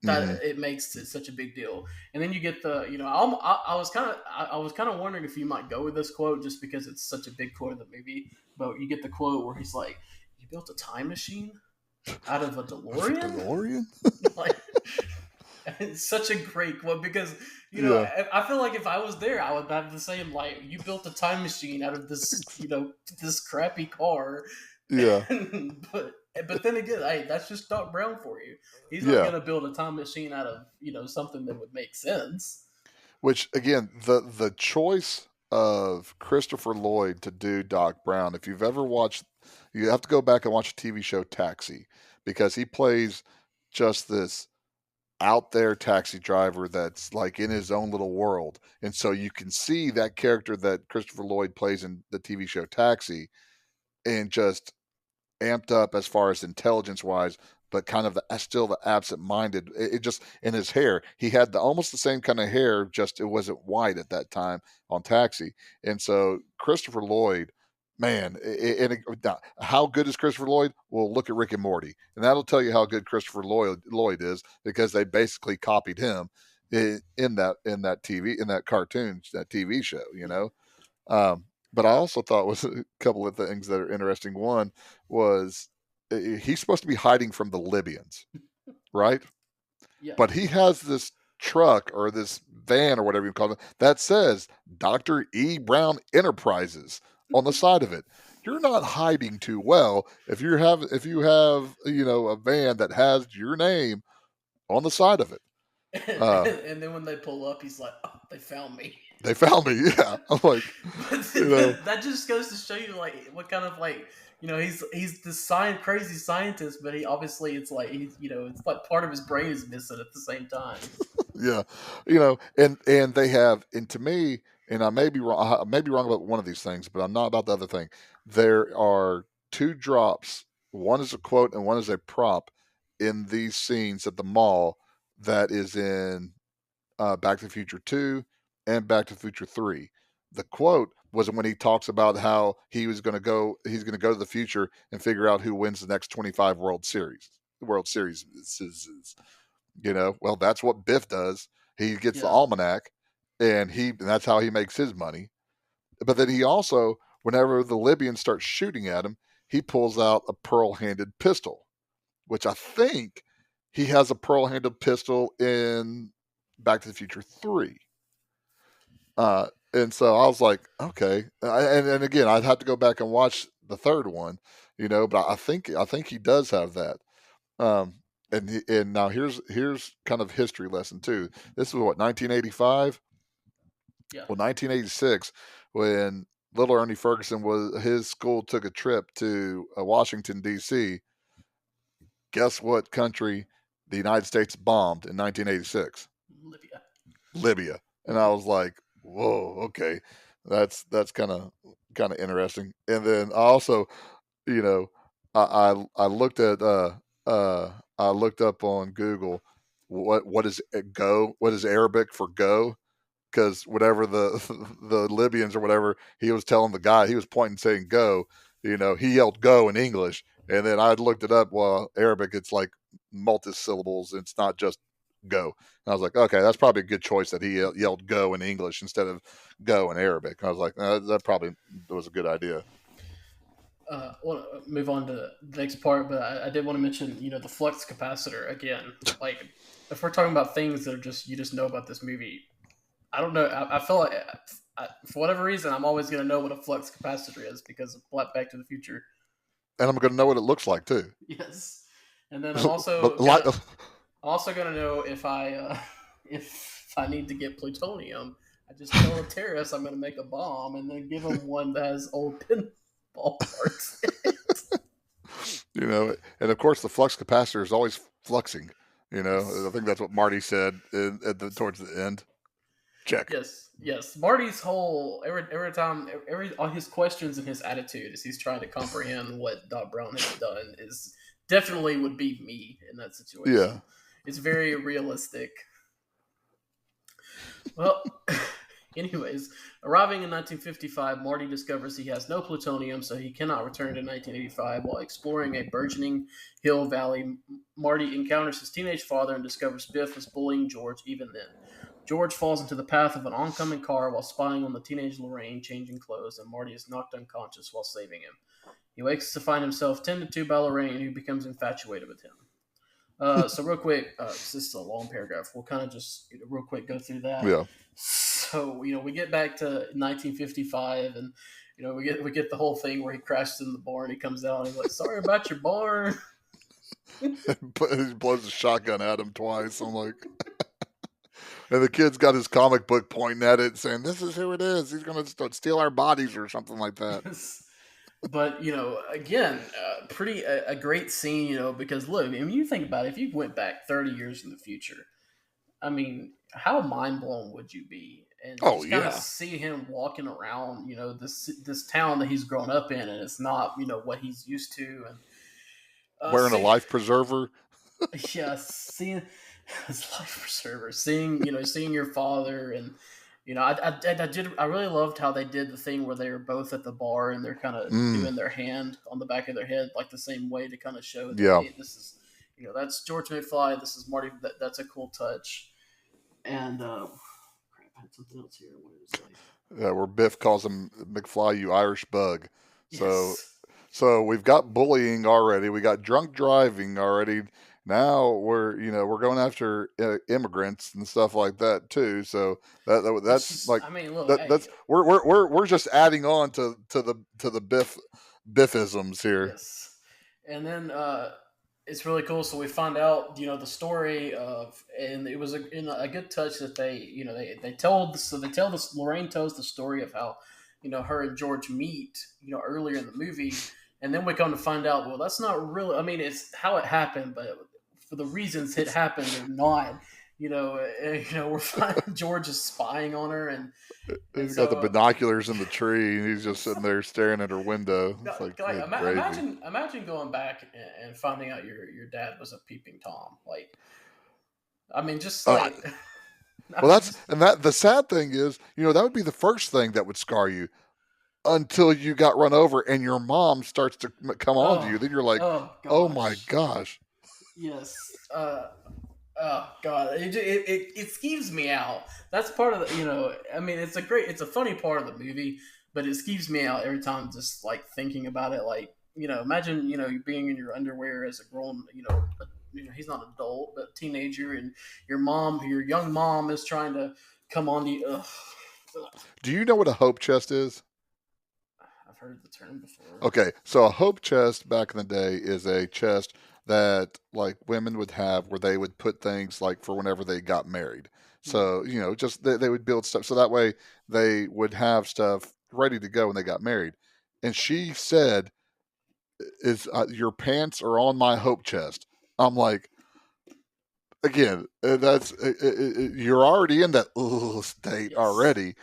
that Hmm. it makes it such a big deal. And then you get the I was kind of wondering if you might go with this quote just because it's such a big quote in the movie. But you get the quote where he's like, "You built a time machine out of a The DeLorean." DeLorean? Like, it's such a great quote because Yeah. I feel like if I was there, I would have the same like you built a time machine out of this this crappy car, Yeah. but then again, hey, that's just Doc Brown for you. He's not Yeah. gonna build a time machine out of something that would make sense. Which again, the choice of Christopher Lloyd to do Doc Brown, if you've ever watched, you have to go back and watch a TV show Taxi, because he plays just this out there taxi driver that's like in his own little world. And so you can see that character that Christopher Lloyd plays in the TV show Taxi, and just amped up as far as intelligence wise, but kind of still the absent minded. It just in his hair, he had almost the same kind of hair, just it wasn't white at that time on Taxi. And so Christopher Lloyd, man, now, how good is Christopher Lloyd? Well, look at Rick and Morty, and that'll tell you how good Christopher Lloyd is, because they basically copied him in that cartoon, that TV show, Yeah, but I also thought was a couple of things that are interesting. One was he's supposed to be hiding from the Libyans, right? yeah, But he has this truck or this van or whatever you call it that says Dr. E. Brown Enterprises on the side of it. You're not hiding too well if you have a van that has your name on the side of it. Uh, and then when they pull up, he's like, "Oh, they found me." they found me. Yeah, I'm like, But you know, that just goes to show you like what kind of like he's this crazy scientist, but he obviously it's like he's it's like part of his brain is missing at the same time. yeah, and they have, and to me, and I may be wrong about one of these things, but I'm not about the other thing. There are two drops. One is a quote and one is a prop in these scenes at the mall that is in Back to the Future 2 and Back to the Future 3. The quote was when he talks about how he's going to go to the future and figure out who wins the next 25 World Series. Well, that's what Biff does. He gets the Yeah, almanac, and that's how he makes his money. But then he also, whenever the Libyans start shooting at him, he pulls out a pearl-handed pistol, which I think he has a pearl-handed pistol in Back to the Future 3. And so I was like, okay. And again, I'd have to go back and watch the third one, but I think he does have that. Um, and now here's kind of history lesson too. This was what, 1985. yeah. Well, 1986, when little Ernie Ferguson his school took a trip to Washington D.C. Guess what country the United States bombed in 1986? Libya. Libya. And I was like, whoa, okay, that's kind of interesting. And then I also, you know, I looked at I looked up on Google what is go, what is Arabic for go, because whatever the the Libyans or whatever he was telling the guy, he was pointing saying go, he yelled go in English, and then I looked it up. Well, Arabic, it's like multi-syllables, it's not just go. And I was like, okay, that's probably a good choice that he yelled go in English instead of go in Arabic. I was like, that probably was a good idea. Want to move on to the next part, but I did want to mention, the flux capacitor again. Like, if we're talking about things that are just you just know about this movie, I don't know. I feel like for whatever reason, I'm always going to know what a flux capacitor is because of Back to the Future. And I'm going to know what it looks like too. Yes, and then But like, I'm also gonna know if I if I need to get plutonium. I just tell a terrorist I'm gonna make a bomb, and then give him one that has old pinball parts. and of course the flux capacitor is always fluxing. I think that's what Marty said towards the end. Check. Yes, yes. Marty's whole every time all his questions and his attitude as he's trying to comprehend what Doc Brown has done is definitely would be me in that Yeah. situation. It's very realistic. Well, anyways, arriving in 1955, Marty discovers he has no plutonium, so he cannot return to 1985. While exploring a burgeoning hill valley, Marty encounters his teenage father and discovers Biff is bullying George even then. George falls into the path of an oncoming car while spying on the teenage Lorraine changing clothes, and Marty is knocked unconscious while saving him. He wakes to find himself tended to by Lorraine, who becomes infatuated with him. So real quick, this is a long paragraph. We'll kind of just real quick go through that. Yeah. So we get back to 1955, and we get the whole thing where he crashes in the barn. He comes out and he's like, "Sorry about your barn." He blows a shotgun at him twice. I'm like, and the kid's got his comic book pointing at it, saying, "This is who it is. He's going to steal our bodies or something like that." But again, pretty a great scene. Because look, I mean, you think about it. If you went back 30 years in the future, I mean, how mind blown would you be? And just kind of see him walking around, this town that he's grown up in, and it's not, what he's used to, and wearing a life preserver. Yeah, seeing his life preserver, seeing your father, and I really loved how they did the thing where they were both at the bar and they're kind of doing their hand on the back of their head like the same way to kind of show that hey, this is that's George McFly, this is Marty. That's a cool touch. And crap, I had something else here. What did it say? Yeah, where Biff calls him McFly, you Irish bug. Yes. So we've got bullying already. We got drunk driving already. Now we're going after immigrants and stuff like that too. So that's just, like, I mean, look, that's we're just adding on to the Biffisms here. Yes, and then it's really cool. So we find out the story of, and it was a good touch that they tell this. Lorraine tells the story of how her and George meet earlier in the movie, and then we come to find out, well, that's not really. I mean, it's how it happened, but for the reasons it happened or not, we're finding George is spying on her, and he's got the binoculars in the tree, and he's just sitting there staring at her window. It's like imagine going back and finding out your dad was a peeping Tom. Like, I mean, just like. Well, the sad thing is, that would be the first thing that would scar you. Until you got run over and your mom starts to come on to you, then you're like, oh my gosh. Yes. Oh God, it skeeves me out. That's part of the, I mean, it's a funny part of the movie, but it skeeves me out every time just like thinking about it. Like, imagine you being in your underwear as a grown, he's not an adult but teenager, and your young mom is trying to come on to you. Ugh. Do you know what a hope chest is? I've heard the term before. Okay, so a hope chest back in the day is a chest that like women would have where they would put things like for whenever they got married. So, just they would build stuff so that way they would have stuff ready to go when they got married. And she said, your pants are on my hope chest. I'm like, again, you're already in that state already.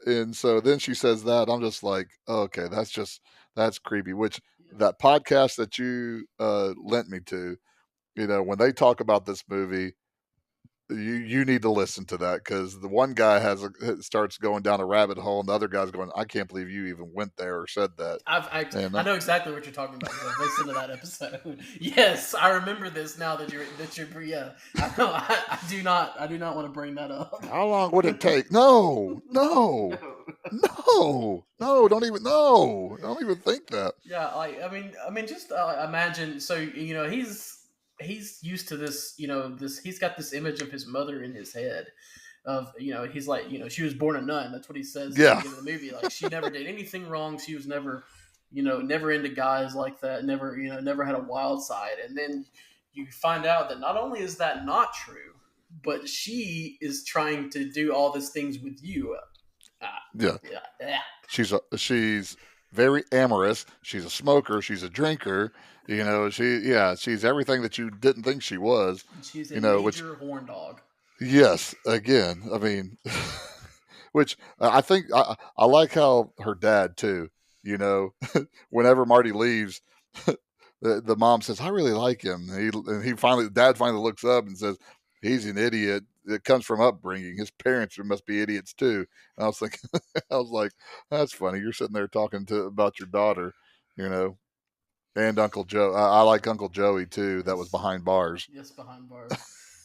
And so then she says that, I'm just like, okay, that's creepy. Which that podcast that you lent me to, when they talk about this movie, you need to listen to that, because the one guy starts going down a rabbit hole, and the other guy's going, I can't believe you even went there or said that. I know exactly what you're talking about. I've listened to that episode. Yes, I remember this now that you're yeah. I know. I do not want to bring that up. How long would it take? No, don't even think that. Yeah, like I mean, just imagine. So he's used to this, he's got this image of his mother in his head of, he's like, she was born a nun. That's what he says in the movie. Like, she never did anything wrong. She was never, never into guys like that. Never, never had a wild side. And then you find out that not only is that not true, but she is trying to do all these things with you. Yeah. She's very amorous. She's a smoker. She's a drinker. She's everything that you didn't think she was. She's a major horn dog. Yes, again, I mean, which I think I like how her dad too. Whenever Marty leaves, the mom says, "I really like him." And dad finally looks up and says, he's an idiot. It comes from upbringing. His parents must be idiots too. And I was thinking, I was like, that's funny. You're sitting there talking about your daughter, you know, and Uncle Joe. I like Uncle Joey too. That was Yes, behind bars. yes, behind bars.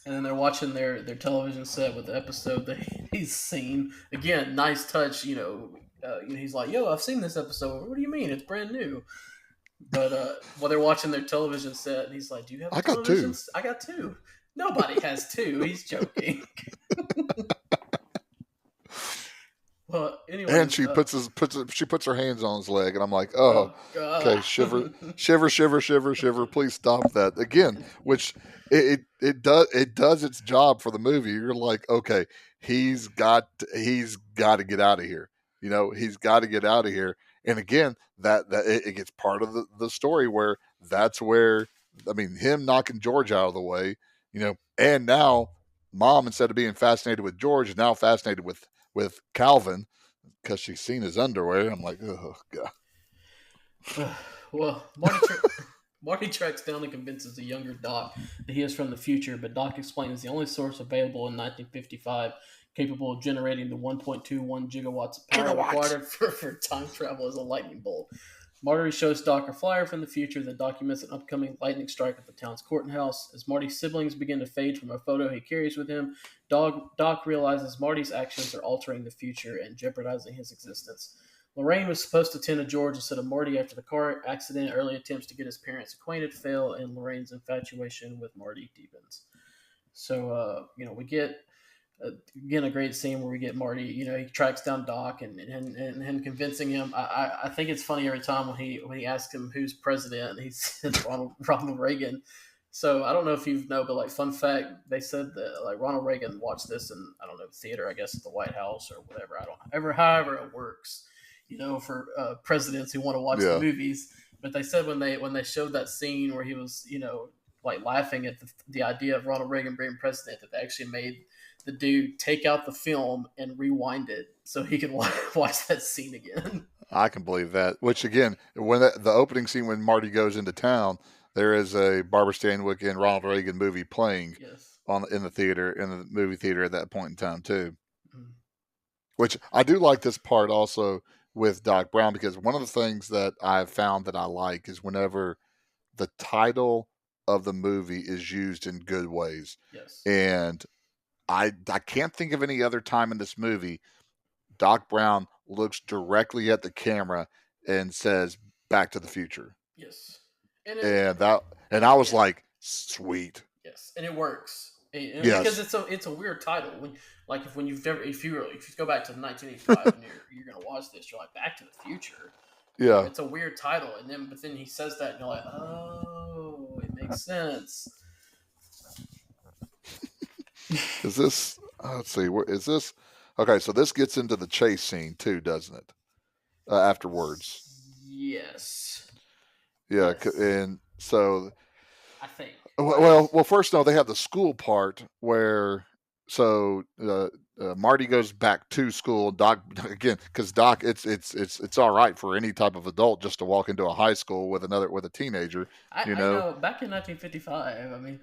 And then they're watching their television set with the episode that he's seen. Again, nice touch. He's like, "Yo, I've seen this episode. What do you mean? It's brand new." But while they're watching their television set, and he's like, "Do you have a I got television?" two. I got two. Nobody has two. He's joking. Well, And anyways, she puts her hands on his leg, and I'm like, oh, oh okay, god, shiver, shiver, shiver, shiver, shiver. Please stop that again. Which it does its job for the movie. You're like, okay, he's got to get out of here. He's got to get out of here. And again, that it gets part of the story where that's where, I mean, him knocking George out of the way. And now mom, instead of being fascinated with George, is now fascinated with Calvin because she's seen his underwear. I'm like, oh god. well, Marty tracks down and convinces the younger Doc that he is from the future, but Doc explains the only source available in 1955 capable of generating the 1.21 gigawatts of power required for time travel is a lightning bolt. Marty shows Doc a flyer from the future that documents an upcoming lightning strike at the town's courthouse. As Marty's siblings begin to fade from a photo he carries with him, Doc realizes Marty's actions are altering the future and jeopardizing his existence. Lorraine was supposed to tend to George instead of Marty after the car accident. Early attempts to get his parents acquainted fail, and Lorraine's infatuation with Marty deepens. So, we get again a great scene where we get Marty. He tracks down Doc and convincing him. I think it's funny every time when he asks him who's president, and he says Ronald Reagan. So I don't know if you know, but like fun fact, they said that like Ronald Reagan watched this in, I don't know, theater, I guess at the White House or whatever. I don't ever however it works, for presidents who want to watch the movies. But they said when they showed that scene where he was like laughing at the idea of Ronald Reagan being president, that they actually made the dude take out the film and rewind it so he could watch that scene again. I can believe that. Which again, when the opening scene when Marty goes into town, there is a Barbara Stanwyck and Ronald Reagan movie playing Yes. in the movie theater at that point in time too. Mm-hmm. Which I do like this part also with Doc Brown, because one of the things that I've found that I like is whenever the title of the movie is used in good ways. Yes. And I can't think of any other time in this movie Doc Brown looks directly at the camera and says "Back to the Future." Yes. And I was like, sweet. Yes, and it works. Yes. Because it's a weird title. When you go back to 1985 and you're gonna watch this, you're like Back to the Future. Yeah. It's a weird title, but then he says that and you're like, oh, it makes sense. Is this? Let's see. Is this? Okay, so this gets into the chase scene too, doesn't it? Afterwards. Yes. Yeah, yes. And so. I think. Well, first, no, they have the school part where Marty goes back to school. Doc again, because Doc, it's all right for any type of adult just to walk into a high school with a teenager. I know. Back in 1955, I mean.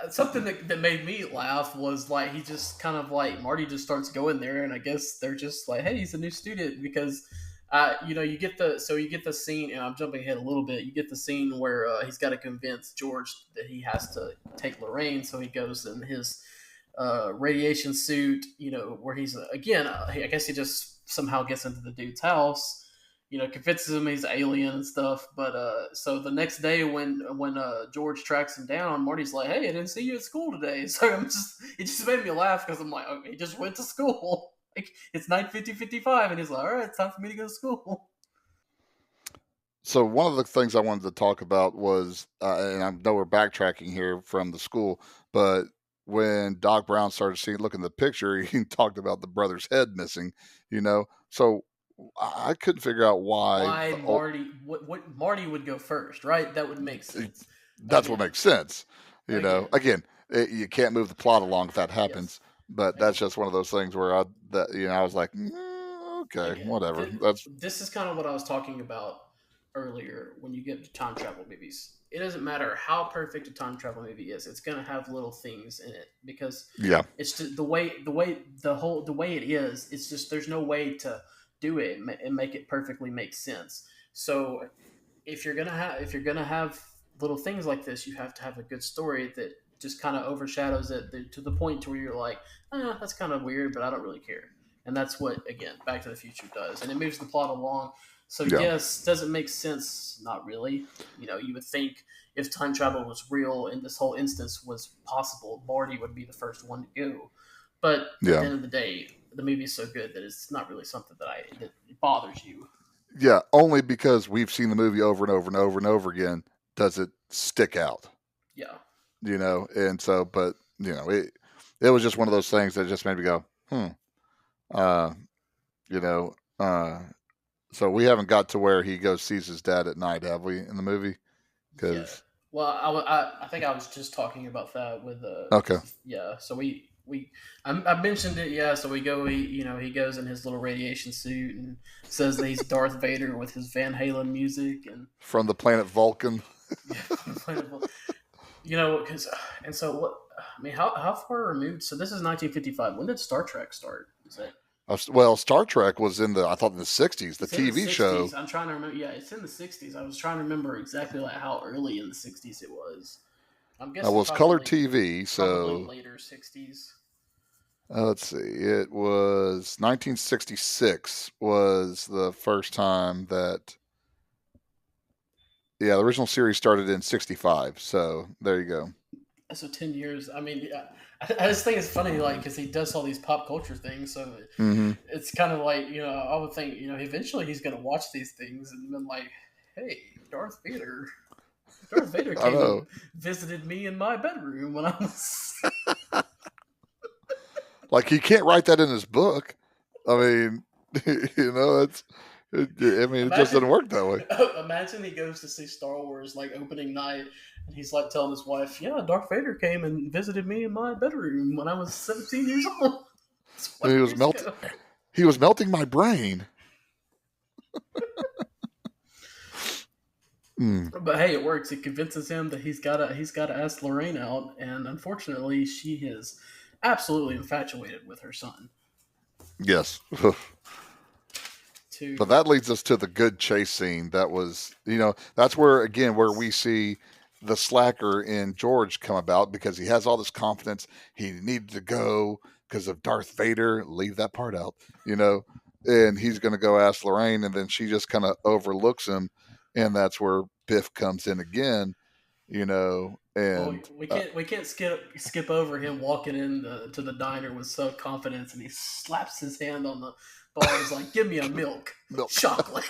Something that made me laugh was like he just kind of like Marty just starts going there, and I guess they're just like, hey, he's a new student because you get the scene, and I'm jumping ahead a little bit. You get the scene where he's got to convince George that he has to take Lorraine, so he goes in his radiation suit, where he's again. I guess he just somehow gets into the dude's house. Convinces him he's an alien and stuff. But so the next day when George tracks him down, Marty's like, "Hey, I didn't see you at school today." So it just made me laugh because I'm like, "Oh, he just went to school. Like it's 9:55, and he's like, all right, it's time for me to go to school." So one of the things I wanted to talk about was, and I know we're backtracking here from the school, but when Doc Brown started looking at the picture, he talked about the brother's head missing. So I couldn't figure out why what Marty would go first, right? That would make sense. That's what makes sense. Again, you can't move the plot along if that happens. Yes. But that's just one of those things where I was like, okay, whatever. This is kind of what I was talking about earlier, when you get to time travel movies, it doesn't matter how perfect a time travel movie is. It's going to have little things in it because Yeah. it's just the way it is. It's just there's no way to do it and make it perfectly make sense. So if you're gonna have little things like this, you have to have a good story that just kind of overshadows it to the point to where you're like, that's kind of weird, but I don't really care. And that's what, again, Back to the Future does, and it moves the plot along. So Yeah. yes, does it make sense? Not really. You would think if time travel was real and this whole instance was possible, Marty would be the first one to go. But at the Yeah. end of the day, the movie's so good that it's not really something that bothers you. Yeah. Only because we've seen the movie over and over and over and over again does it stick out. Yeah. And so, but it was just one of those things that just made me go, uh, you know, uh, so we haven't got to where he goes sees his dad at night, have we, in the movie? Yeah. Because Well, I think I was just talking about that with okay, yeah. So I mentioned it. Yeah. So we go. He goes in his little radiation suit and says that he's Darth Vader with his Van Halen music and from the planet Vulcan. because and so what? I mean, how far removed? So this is 1955. When did Star Trek start? Is that Well, Star Trek was I thought in the 60s, the it's in the TV 60s? show. I'm trying to remember. Yeah, it's in the 60s. I was trying to remember exactly like how early in the 60s it was. I'm guessing Was colored probably TV, so later 60s. let's see. It was 1966 was the first time that. Yeah, the original series started in 65. So there you go. So 10 years. I mean, yeah, I just think it's funny, like, because he does all these pop culture things. So Mm-hmm. it's kind of like, I would think, eventually he's going to watch these things and then, like, hey, Darth Vader. Darth Vader I came and know. visited me in my bedroom when I was. Like he can't write that in his book. I mean, it's. I mean, it just Imagine, doesn't work that way. imagine he goes to see Star Wars like opening night, and he's like telling his wife, "Yeah, Darth Vader came and visited me in my bedroom when I was 17 years old, And 20 years ago." he was melting my brain. Mm. But hey, it works. It convinces him that he's gotta ask Lorraine out, and unfortunately, she is absolutely infatuated with her son. Yes. To But that leads us to the good chase scene. That was, that's where, again, where we see the slacker in George come about because he has all this confidence. He needed to go because of Darth Vader. Leave that part out, and he's going to go ask Lorraine, and then she just kind of overlooks him. And that's where Biff comes in again, well, and we can't skip over him walking in to the diner with self confidence, and he slaps his hand on the bar. He's like, "Give me a milk chocolate."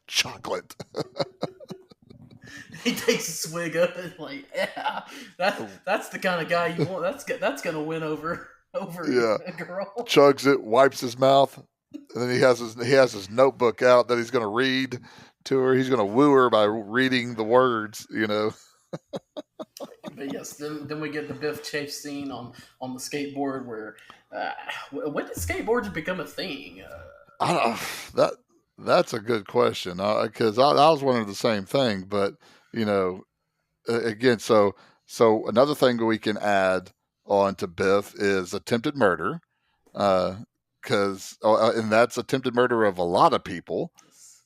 chocolate. He takes a swig of it, like, yeah, that's the kind of guy you want. That's gonna win over Yeah. a girl. Chugs it, wipes his mouth, and then he has his notebook out that he's going to read to her. He's going to woo her by reading the words. But yes, then we get the Biff chase scene on the skateboard where when did skateboards become a thing? I don't, that's a good question because I was wondering the same thing, but again, so another thing we can add on to Biff is attempted murder, because and that's attempted murder of a lot of people.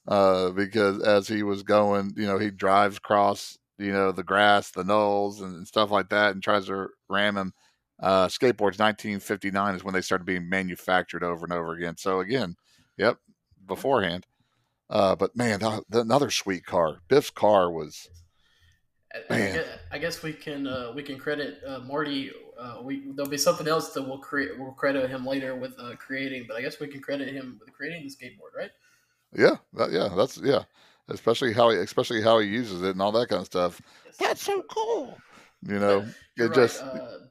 Because as he was going, he drives across, the grass, the knolls, and stuff like that, and tries to ram him. Skateboards 1959 is when they started being manufactured over and over again. So again, yep, beforehand. But man, another sweet car. Biff's car was man. I guess we can credit Marty. There'll be something else that we'll credit him later with creating, but I guess we can credit him with creating the skateboard, right? Yeah, that's Especially how he uses it and all that kind of stuff. Yes. That's so cool. But you're It right. just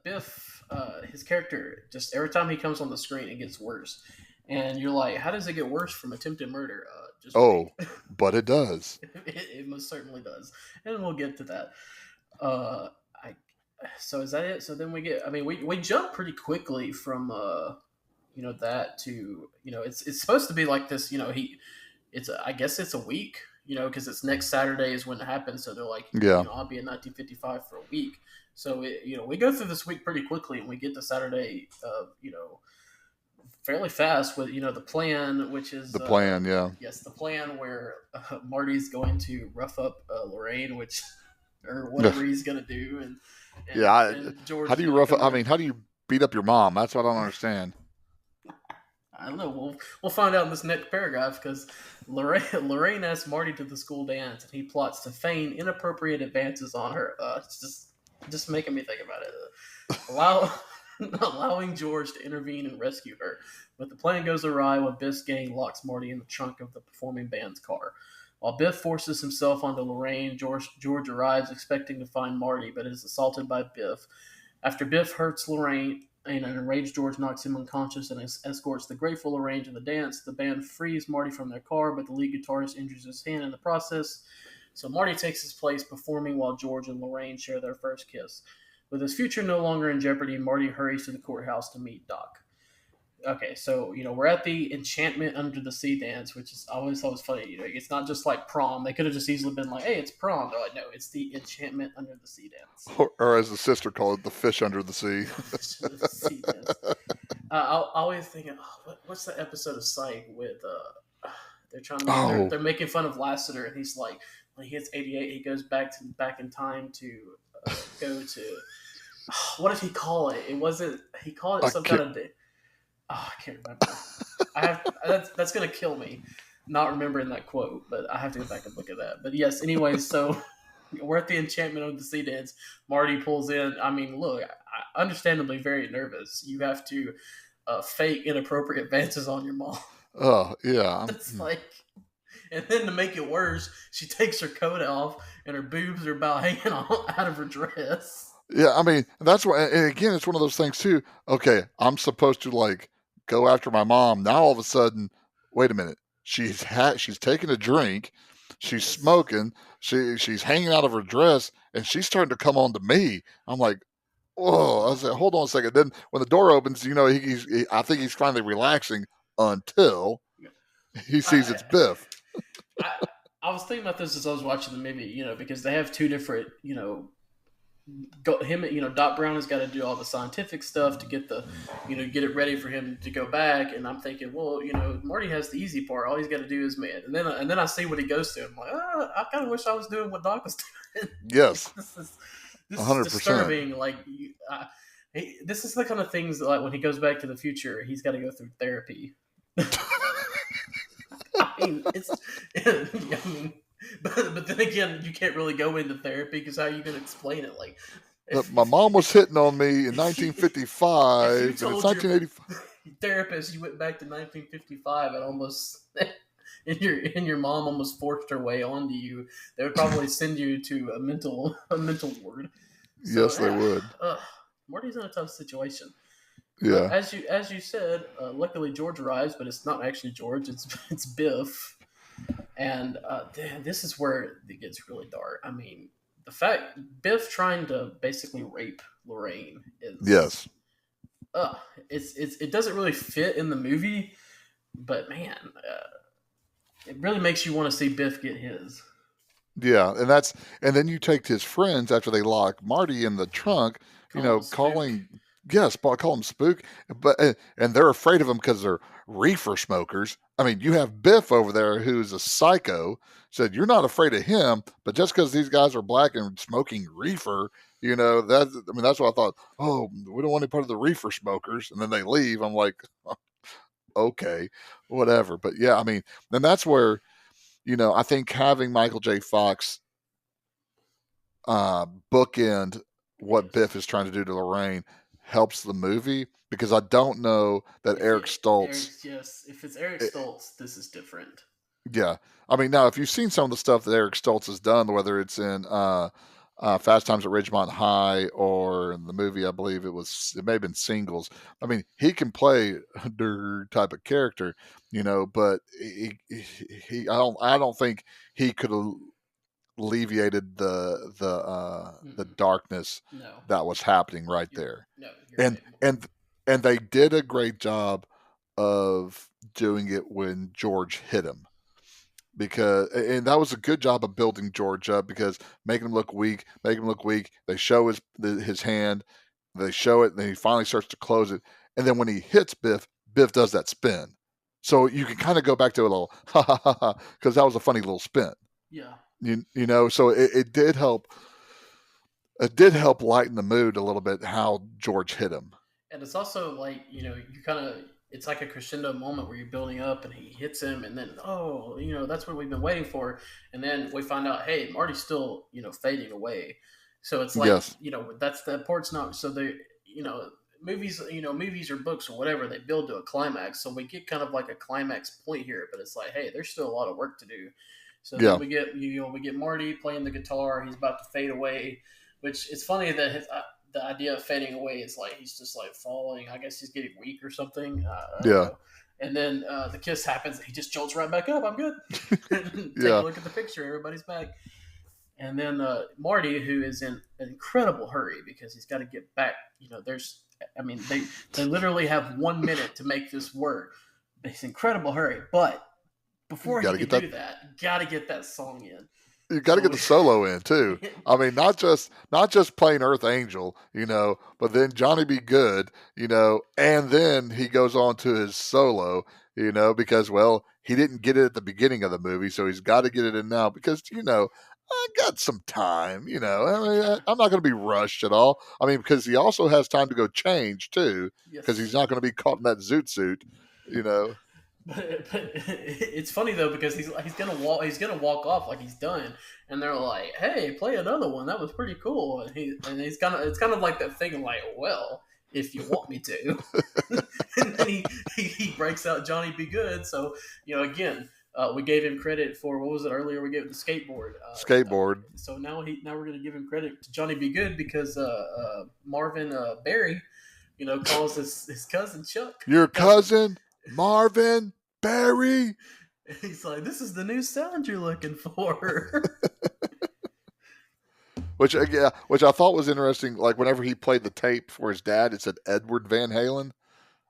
Biff, his character, just every time he comes on the screen, it gets worse. And you're like, how does it get worse from attempted murder? Just oh, but it does. it most certainly does, and we'll get to that. I so is that it? So then we get. I mean, we jump pretty quickly from that to it's supposed to be like this. I guess it's a week. because it's next Saturday is when it happens. So they're like, Yeah. I'll be in 1955 for a week. So we go through this week pretty quickly, and we get to Saturday, fairly fast with the plan, which is The plan, yeah. yes, the plan where Marty's going to rough up Lorraine, which or Yeah. whatever he's gonna do, and and George How is do you gonna come I in. mean, how do you beat up your mom? That's what I don't understand. I don't know. We'll find out in this next paragraph because Lorraine asks Marty to the school dance, and he plots to feign inappropriate advances on her. It's just making me think about it. Allow allowing George to intervene and rescue her, but the plan goes awry when Biff's gang locks Marty in the trunk of the performing band's car. While Biff forces himself onto Lorraine, George arrives expecting to find Marty, but is assaulted by Biff. After Biff hurts Lorraine, and an enraged George knocks him unconscious and escorts the grateful Lorraine to the dance. The band frees Marty from their car, but the lead guitarist injures his hand in the process. So Marty takes his place performing while George and Lorraine share their first kiss. With his future no longer in jeopardy, Marty hurries to the courthouse to meet Doc. Okay, so we're at the Enchantment Under the Sea dance, which is I always thought was funny. It's not just like prom. They could have just easily been like, "Hey, it's prom." They're like, "No, it's the Enchantment Under the Sea dance." Or as the sister called it, the fish under the sea. Sea dance. I always thinking, what's the episode of Psych with they're trying to they're making fun of Lassiter, and he's like, when he hits 88, he goes back in time to go to what did he call it? It wasn't he called it some kind of day. I can't remember. That's gonna kill me, not remembering that quote. But I have to go back and look at that. But yes, anyways, so we're at the Enchantment of the Sea dance. Marty pulls in. I mean, look, I understandably very nervous. You have to fake inappropriate advances on your mom. Oh yeah, It's like, and then to make it worse, she takes her coat off and her boobs are about hanging out of her dress. Yeah, I mean that's what. And again, it's one of those things too. Okay, I'm supposed to like go after my mom. Now all of a sudden, wait a minute. She's taking a drink. She's smoking. She's hanging out of her dress, and she's starting to come on to me. I'm like, oh, I said, hold on a second. Then when the door opens, I think he's finally relaxing until he sees it's Biff. I was thinking about this as I was watching the movie, because they have two different, Doc Brown has got to do all the scientific stuff to get get it ready for him to go back. And I'm thinking, well, Marty has the easy part. All he's got to do is man. And then I see what he goes through. I'm like, I kind of wish I was doing what Doc was doing. Yes. This is 100%. disturbing. Like, this is the kind of things that, like, when he goes back to the future, he's got to go through therapy. I mean, but then again, you can't really go into therapy because how are you going to explain it? Like, my mom was hitting on me in 1955, and it's 1985. Therapist, you went back to 1955 and almost. And your mom almost forced her way onto you. They would probably send you to a mental ward. So, yes, they would. Marty's in a tough situation. Yeah. As you said, luckily George arrives, but it's not actually George. It's Biff. And this is where it gets really dark. I mean, the fact Biff trying to basically rape Lorraine is yes. It doesn't really fit in the movie, but man. It really makes you want to see Biff get his. Yeah, and then you take his friends after they lock Marty in the trunk, call him Spook, and they're afraid of him because they're reefer smokers. I mean, you have Biff over there who's a psycho. Said you're not afraid of him, but just because these guys are black and smoking reefer, that's what I thought. Oh, we don't want any part of the reefer smokers, and then they leave. I'm like. Okay, whatever. But yeah, I mean, then that's where, I think having Michael J. Fox bookend what Biff is trying to do to Lorraine helps the movie because I don't know that Eric Stoltz. Yes, if it's Eric Stoltz, this is different. Yeah, I mean, now if you've seen some of the stuff that Eric Stoltz has done, whether it's in Fast Times at Ridgemont High or in the movie, I believe it may have been Singles. I mean, he can play a type of character, but I don't think he could have alleviated the darkness that was happening right there. And they did a great job of doing it when George hit him. and that was a good job of building George up because making him look weak, making him look weak. They show his hand, they show it, and then he finally starts to close it. And then when he hits Biff, Biff does that spin. So you can kind of go back to a little ha ha ha ha because that was a funny little spin. Yeah. You know, so it did help. It did help lighten the mood a little bit how George hit him. And it's also like, you kind of, it's like a crescendo moment where you're building up and he hits him, and then, oh, that's what we've been waiting for. And then we find out, hey, Marty's still, fading away. So it's like, Yes. that's the importance. Not so they, movies, movies or books or whatever, they build to a climax. So we get kind of like a climax point here, but it's like, hey, there's still a lot of work to do. So Yeah. then we get Marty playing the guitar. He's about to fade away, which it's funny that the idea of fading away is like he's just like falling. I guess he's getting weak or something. I don't Yeah. know. And then the kiss happens. He just jolts right back up. I'm good. Take Yeah. a look at the picture. Everybody's back. And then Marty, who is in an incredible hurry because he's got to get back. They literally have 1 minute to make this work. It's incredible hurry. But before he Gotta can get do that, got to get that song in. You got to So get the solo in too. I mean, not just plain Earth Angel, but then Johnny Be Good, and then he goes on to his solo, because well, he didn't get it at the beginning of the movie, so he's got to get it in now because I got some time, I mean, I'm not going to be rushed at all. I mean, because he also has time to go change too, because he's yes. not going to be caught in that zoot suit, But it's funny though because he's gonna walk off like he's done, and they're like, "Hey, play another one. That was pretty cool." And he's it's kind of like that thing of like, "Well, if you want me to," and then he breaks out Johnny Be Good. So again, we gave him credit for what was it earlier? We gave the skateboard. Skateboard. So now we're gonna give him credit to Johnny Be Good because Marvin Berry, calls his cousin Chuck. Your cousin Marvin Berry. He's like, this is the new sound you're looking for. Which I thought was interesting. Like whenever he played the tape for his dad, it said Edward Van Halen.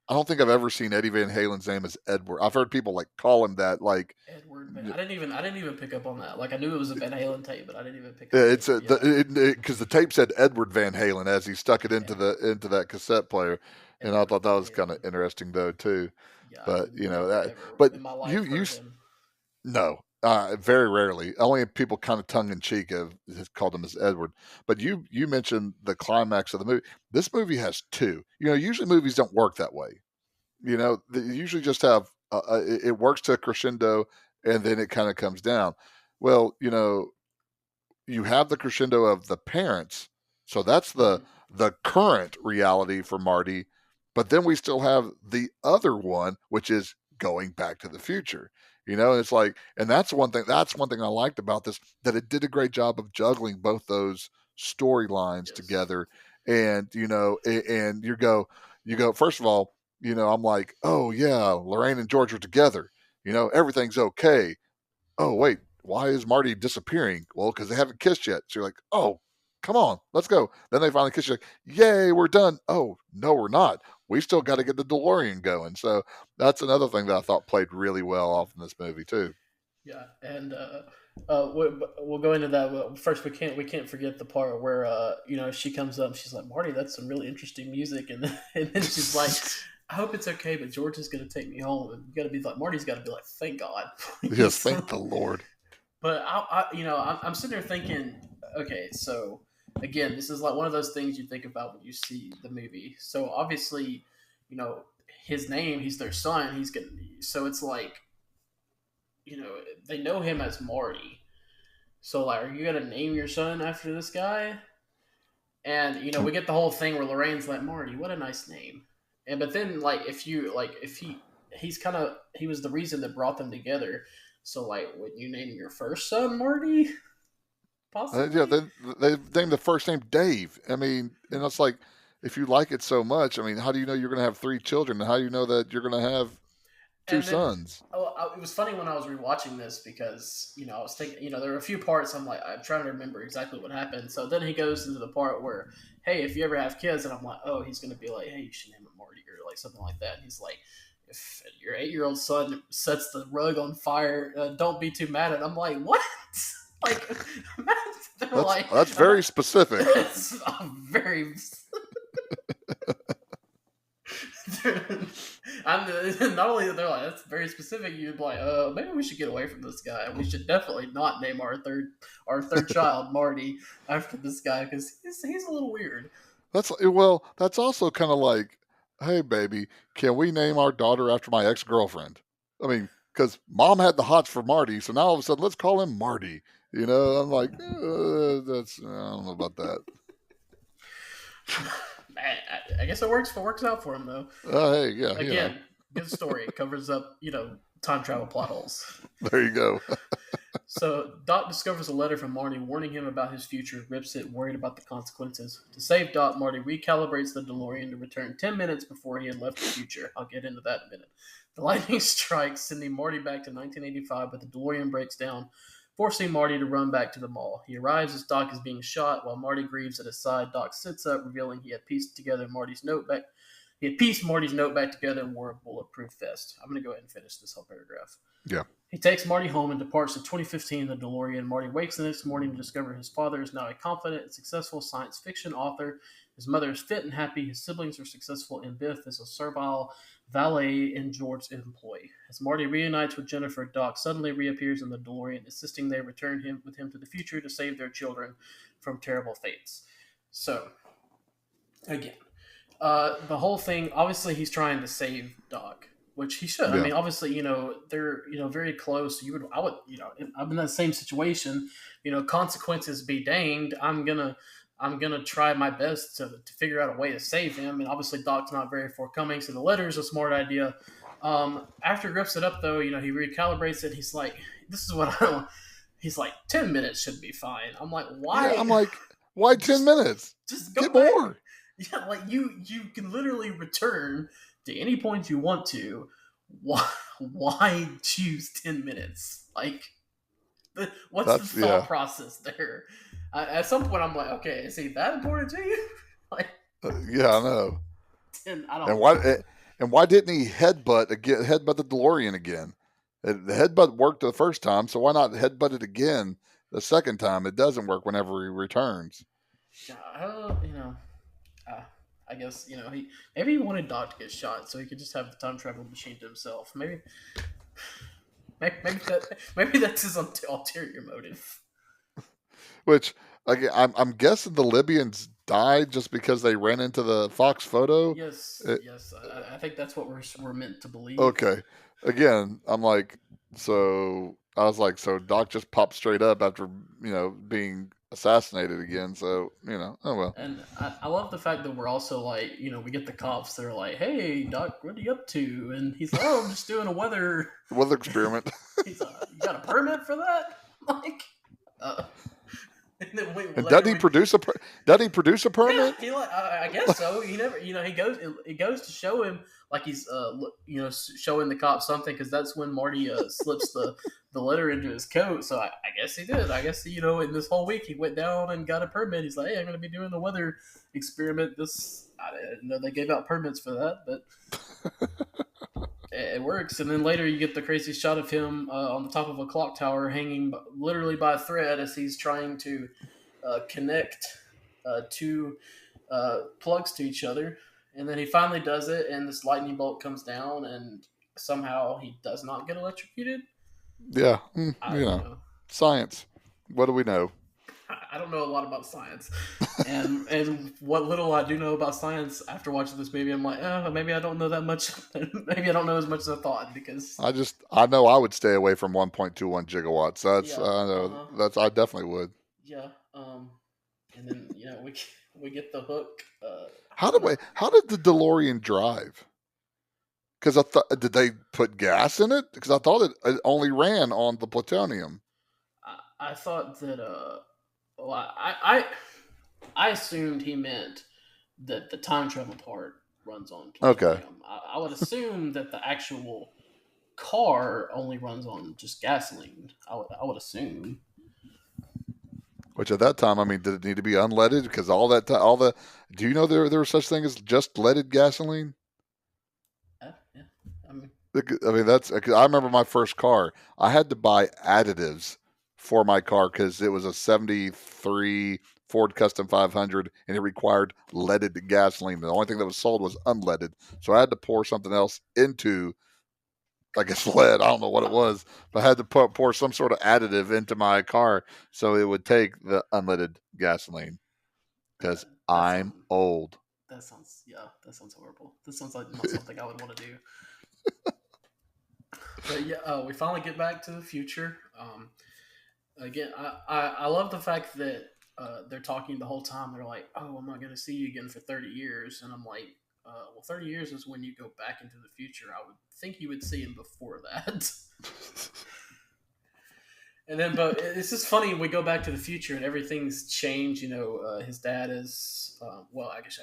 I don't think I've ever seen Eddie Van Halen's name as Edward. I've heard people like call him that. Like Edward Van. I didn't even pick up on that. Like I knew it was a Van Halen tape, but I didn't even pick up. It's because the tape said Edward Van Halen as he stuck it into that cassette player, and I thought that was kind of interesting though too. Yeah, But that. ever But in my life you heard him. no. Very rarely. Only people kind of tongue in cheek have called him as Edward. But you mentioned the climax of the movie. This movie has two. Usually movies don't work that way. They usually just have it works to a crescendo and then it kind of comes down. Well, you have the crescendo of the parents, so that's the current reality for Marty. But then we still have the other one, which is going back to the future. And it's like, and that's one thing. That's one thing I liked about this, that it did a great job of juggling both those storylines Yes. together. And and you go. First of all, I'm like, oh yeah, Lorraine and George are together. Everything's okay. Oh wait, why is Marty disappearing? Well, because they haven't kissed yet. So you're like, oh, come on, let's go. Then they finally kiss. You're like, yay, we're done. Oh no, we're not. We still got to get the DeLorean going. So that's another thing that I thought played really well off in this movie too. Yeah, and we'll go into that. But first, we can't forget the part where she comes up. And she's like, Marty, that's some really interesting music, and then she's like, I hope it's okay, but George is going to take me home. And you got to be like, Marty's got to be like, thank God. Yes, thank the Lord. But I'm sitting there thinking, okay, so again, this is like one of those things you think about when you see the movie. So obviously, his name, he's their son. So it's like, they know him as Marty. So like, are you gonna name your son after this guy? And we get the whole thing where Lorraine's like, Marty, what a nice name. But then like if he was the reason that brought them together. So like, would you name your first son Marty? Possibly. Yeah, they named the first name Dave. I mean, and it's like, if you like it so much, I mean, how do you know you're going to have 3 children? How do you know that you're going to have 2 sons? It was funny when I was rewatching this because I was thinking, there were a few parts I'm like, I'm trying to remember exactly what happened. So then he goes into the part where, hey, if you ever have kids, and I'm like, oh, he's going to be like, hey, you should name it Marty or like something like that. And he's like, if your 8-year-old son sets the rug on fire, don't be too mad at him. I'm like, what? Like, they're like, That's very specific. it's very. Not only that they're like, that's very specific. You'd be like, maybe we should get away from this guy. We should definitely not name our third child Marty after this guy because he's a little weird. That's also kind of like, hey baby, can we name our daughter after my ex-girlfriend? I mean, because mom had the hots for Marty, so now all of a sudden let's call him Marty. You know, I'm like, I don't know about that. I guess it works out for him though. Hey, yeah. Again, good story. It covers up, time travel plot holes. There you go. So Doc discovers a letter from Marty warning him about his future, rips it, worried about the consequences. To save Doc, Marty recalibrates the DeLorean to return 10 minutes before he had left the future. I'll get into that in a minute. The lightning strikes, sending Marty back to 1985, but the DeLorean breaks down, forcing Marty to run back to the mall. He arrives as Doc is being shot. While Marty grieves at his side, Doc sits up, revealing he had pieced Marty's note back together and wore a bulletproof vest. I'm going to go ahead and finish this whole paragraph. Yeah. He takes Marty home and departs in 2015 in the DeLorean. Marty wakes the next morning to discover his father is now a confident and successful science fiction author. His mother is fit and happy. His siblings are successful, and Biff is a servile valet in George's employ. As Marty reunites with Jennifer, Doc suddenly reappears in the DeLorean, insisting they return him to the future to save their children from terrible fates. So, again, the whole thing, obviously he's trying to save Doc, which he should. Yeah. I mean, obviously, they're, very close. I'm in that same situation, consequences be danged. I'm gonna try my best to figure out a way to save him. And obviously Doc's not very forthcoming, so the letter's a smart idea. After he rips it up though, he recalibrates it. He's like, this is what I don't. He's like, 10 minutes should be fine. I'm like, why? Yeah, I'm like, why 10 minutes? Just go get back. More. Yeah, like you can literally return to any point you want to. Why choose 10 minutes? Like, what's the thought process there? At some point, I'm like, okay, is he that important to you? Like, yeah, I know. And I don't. And why didn't he headbutt the DeLorean again? The headbutt worked the first time, so why not headbutt it again the second time? It doesn't work whenever he returns. I guess maybe he wanted Doc to get shot so he could just have the time travel machine to himself. Maybe that's his ulterior motive. Which I'm guessing the Libyans died just because they ran into the Fox photo. Yes. I think that's what we're meant to believe. Okay. Again, I'm like, so I was like, so Doc just popped straight up after being assassinated again. So oh well. And I love the fact that we're also like, we get the cops that are like, hey Doc, what are you up to? And he's like, oh, I'm just doing a weather experiment. He's like, you got a permit for that? Like, and then doesn't he produce a permit? Yeah, I guess so. He never, it goes to show him like he's, showing the cops something because that's when Marty slips the letter into his coat. So I guess he did. I guess in this whole week he went down and got a permit. He's like, hey, I'm going to be doing the weather experiment. I didn't know they gave out permits for that, but. It works, and then later you get the crazy shot of him on the top of a clock tower, hanging literally by a thread as he's trying to connect two plugs to each other. And then he finally does it, and this lightning bolt comes down, and somehow he does not get electrocuted. Yeah, science. What do we know? I don't know a lot about science, and what little I do know about science after watching this movie, I'm like, maybe I don't know that much. Maybe I don't know as much as I thought because I know I would stay away from 1.21 gigawatts. That's I know I definitely would. Yeah, and then we get the hook. How did the DeLorean drive? Because I thought, did they put gas in it? Because I thought it only ran on the plutonium. I thought that. Well, I assumed he meant that the time travel part runs on plutonium. Okay. I would assume that the actual car only runs on just gasoline. I would assume. Which at that time, I mean, did it need to be unleaded? Because do you know there was such thing as just leaded gasoline? Yeah. I mean, I mean, that's. I remember my first car. I had to buy additives for my car because it was a '73 Ford Custom 500, and it required leaded gasoline. The only thing that was sold was unleaded, so I had to pour something else into, I guess, lead. I don't know what it was, but I had to pour some sort of additive into my car so it would take the unleaded gasoline because That I'm sounds old. that sounds horrible. This sounds like not something I would want to do. But yeah, we finally get back to the future. Again, I love the fact that they're talking the whole time. They're like, "Oh, I'm not going to see you again for 30 years," and I'm like, "Well, 30 years is when you go back into the future. I would think you would see him before that." And then, but it's just funny. We go back to the future and everything's changed. His dad is. Well, I guess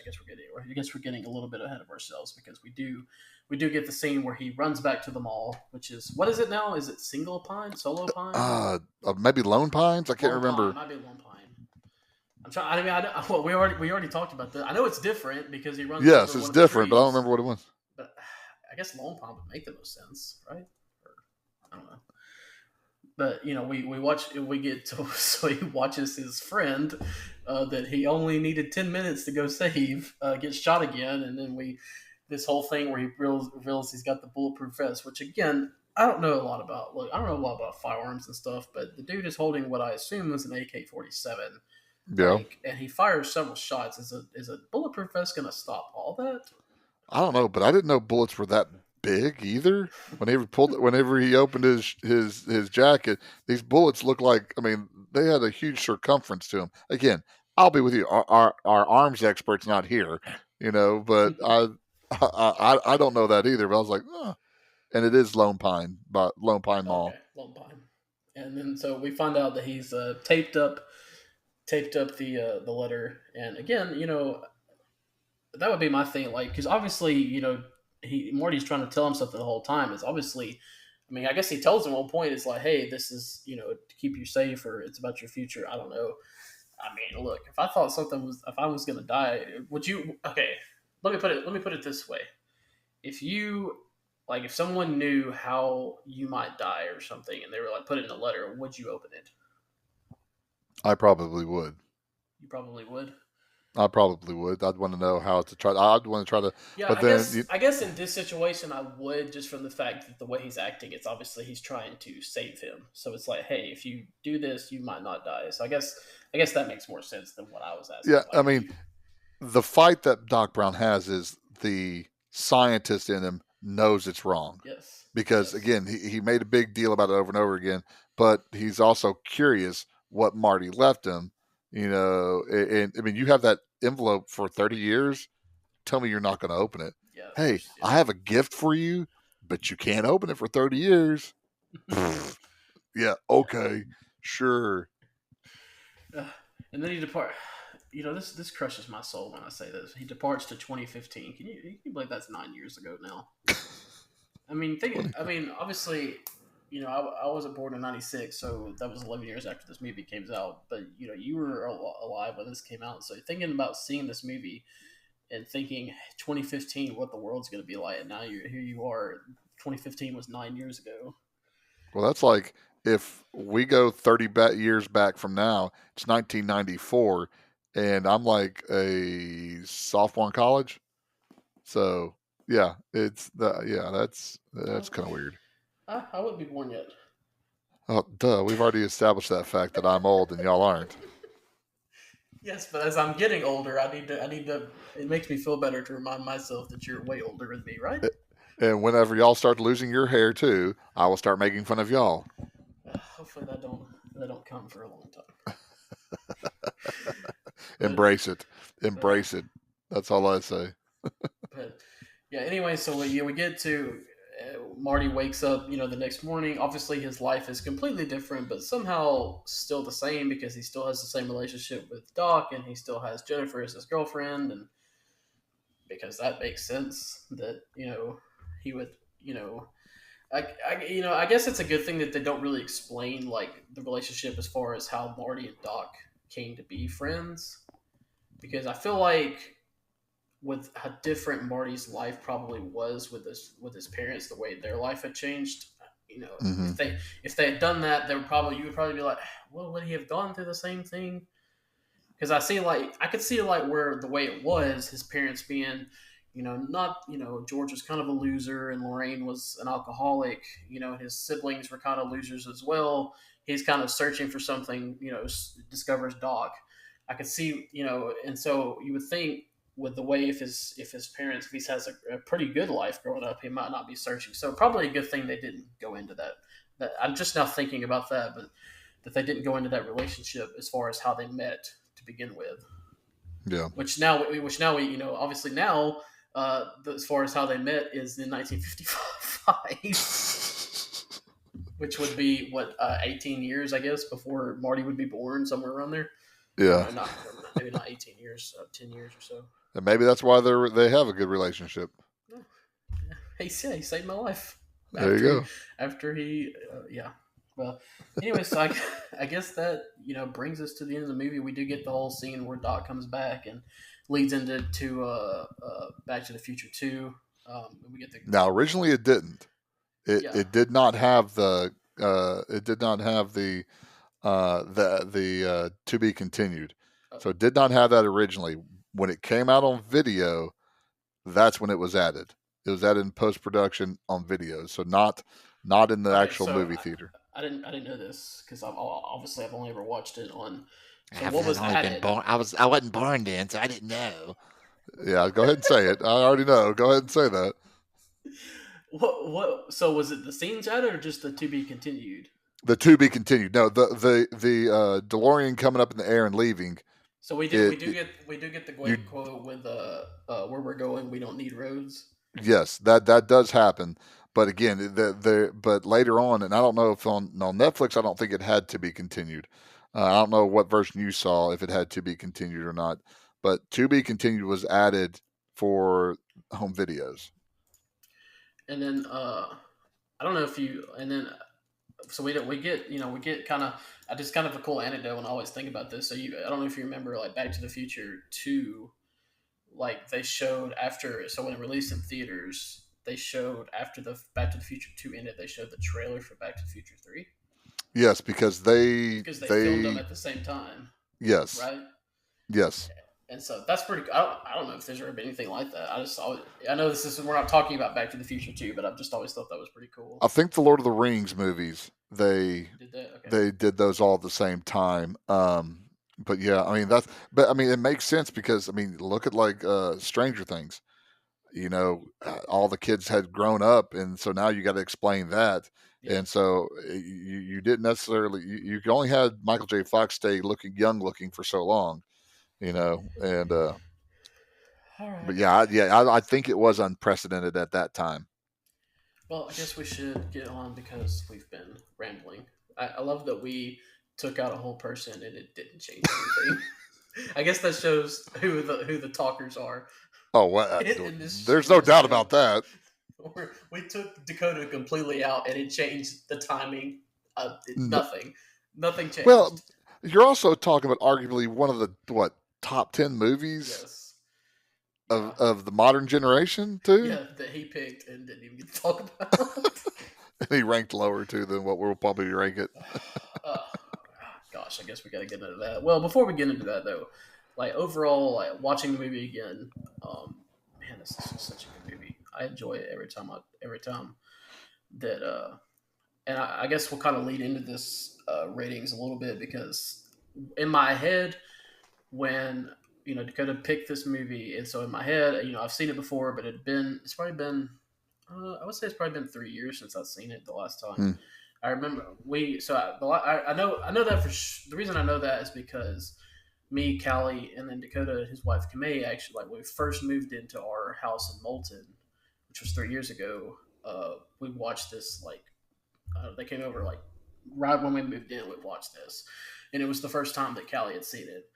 we're getting a little bit ahead of ourselves because we do get the scene where he runs back to the mall, which is what is it now? Is it single pine, solo pine, Maybe Lone Pines. I can't lone pine? remember. Might be lone pine. I'm trying. I mean, well, we already talked about that. I know it's different because he runs Yes, over it's one of the different, but I don't trees, remember what it was. but I guess lone pine would make the most sense, right? Or, I don't know. But we get to so he watches his friend that he only needed 10 minutes to go save get shot again, and then we this whole thing where he reveals he's got the bulletproof vest, which again I don't know a lot about. Look, I don't know a lot about firearms and stuff, but the dude is holding what I assume is an AK-47, Yeah. and he fires several shots. Is a bulletproof vest going to stop all that? I don't know, but I didn't know bullets were that big either. Whenever he opened his jacket, these bullets look like. I mean, they had a huge circumference to them. Again, I'll be with you. Our arms expert's not here, but I don't know that either. But I was like, and it is Lone Pine, but Lone Pine Okay, Mall. lone pine. And then so we find out that he's taped up the letter. And again, that would be my thing. Like, because obviously, Morty's trying to tell him something the whole time. Is obviously, I mean, I guess he tells him at one point, it's like, hey, this is to keep you safe, or it's about your future. I don't know. I mean, look, if I was gonna die, would you? Okay, let me put it this way. If you if someone knew how you might die or something, and they were like, put it in a letter, would you open it? I probably would. You probably would. I probably would. I'd want to know how to try. I'd want to try to, Yeah, but I then guess I guess in this situation I would, just from the fact that the way he's acting, it's obviously he's trying to save him. So it's like, hey, if you do this, you might not die. So I guess that makes more sense than what I was asking. yeah. I Like if mean, you the fight that Doc Brown has is the scientist in him knows it's wrong yes. because Yes. again he made a big deal about it over and over again, but he's also curious what Marty left him. And I mean you have that envelope for 30 years. Tell me you're not going to open it. Yeah, Hey, there's I have a gift for you, but you can't open it for 30 years. Yeah, yeah. okay, sure. And then he depart. This crushes my soul when I say this. He departs to 2015. Can you believe that's 9 years ago now? I mean, obviously, I wasn't born in '96, so that was 11 years after this movie came out. But you were alive when this came out, so thinking about seeing this movie and thinking 2015, what the world's going to be like, and now here you are. 2015 was 9 years ago. Well, that's like if we go 30 years back from now, it's 1994, and I'm like a sophomore in college. So yeah, that's Uh, kind of weird. I wouldn't be born yet. Oh, duh, we've already established that fact that I'm old and y'all aren't. Yes, but as I'm getting older, I need to. It makes me feel better to remind myself that you're way older than me, right? And whenever y'all start losing your hair too, I will start making fun of y'all. Hopefully that don't come for a long time. But Embrace it. but Embrace it. That's all I say. but yeah. Anyway, so we get to Marty wakes up, the next morning. Obviously, his life is completely different, but somehow still the same because he still has the same relationship with Doc, and he still has Jennifer as his girlfriend, and because that makes sense that he would I guess it's a good thing that they don't really explain like the relationship as far as how Marty and Doc came to be friends because I feel like with how different Marty's life probably was with his parents, the way their life had changed. You know, Mm-hmm. if they had done that, they would probably you would probably be like, well, would he have gone through the same thing? Because I could see like where the way it was, his parents being, not George was kind of a loser and Lorraine was an alcoholic. His siblings were kind of losers as well. He's kind of searching for something. Discovers Doc. I could see, and so you would think with the way if his parents if he has a pretty good life growing up, he might not be searching. So probably a good thing they didn't go into that. That I'm just now thinking about that, but that they didn't go into that relationship as far as how they met to begin with. Yeah. Which now we obviously now as far as how they met is in 1955, which would be what 18 years I guess before Marty would be born, somewhere around there. Yeah. Not maybe not 18 years, 10 years or so. And maybe that's why they have a good relationship. Yeah. He saved my life. There you go. After he, yeah. Well, anyway, so I guess that brings us to the end of the movie. We do get the whole scene where Doc comes back and leads into Back to the Future 2. We get the Now originally it didn't. It did not have the to be continued. So it did not have that originally. When it came out on video, that's when it was added. It was added in post production on video, so not in the actual movie theater. I didn't know this because obviously I've only ever watched it on. So what was added? I wasn't born then, so I didn't know. Yeah, go ahead and say it. I already know. Go ahead and say that. What? So was it the scenes added or just the to be continued? The to be continued. No, the DeLorean coming up in the air and leaving. So we do get the great quote with where we're going. We don't need roads. Yes, that does happen. But again, but later on, and I don't know if on Netflix, I don't think it had to be continued. I don't know what version you saw, if it had to be continued or not. But to be continued was added for home videos. And then I don't know if you and then so we get kind of just kind of a cool anecdote, and I always think about this. So I don't know if you remember like Back to the Future 2, like they showed after, so when it released in theaters, they showed after the Back to the Future 2 ended, they showed the trailer for Back to the Future 3. Yes, because they filmed them at the same time. Yes. Right. Yes. And so that's pretty. I don't know if there's ever been anything like that. I know we're not talking about Back to the Future 2, but I've just always thought that was pretty cool. I think the Lord of the Rings movies they did those all at the same time. But yeah, I mean it makes sense because look at like Stranger Things. All the kids had grown up, and so now you got to explain that. Yeah. And so you didn't necessarily you only had Michael J. Fox stay young looking for so long. And right. But I think it was unprecedented at that time. Well, I guess we should get on because we've been rambling. I love that we took out a whole person and it didn't change anything. I guess that shows who the talkers are. Oh, well, there's no doubt about that. We took Dakota completely out and it changed the timing. Nothing changed. Well, you're also talking about arguably one of the top 10 movies of the modern generation too. Yeah, that he picked and didn't even get to talk about. And he ranked lower too than what we'll probably rank it. Gosh, I guess we got to get into that. Well, before we get into that though, like overall, like watching the movie again, man, this is such a good movie. I enjoy it every time that and I guess we'll kind of lead into this ratings a little bit because in my head when Dakota picked this movie, and so in my head, I've seen it before, but it's probably been I would say it's probably been 3 years since I've seen it the last time. I remember I know that the reason I know that is because me, Callie, and then Dakota, his wife Kamei, actually, like when we first moved into our house in Moulton, which was 3 years ago, we watched this they came over like right when we moved in. We watched this, and it was the first time that Callie had seen it.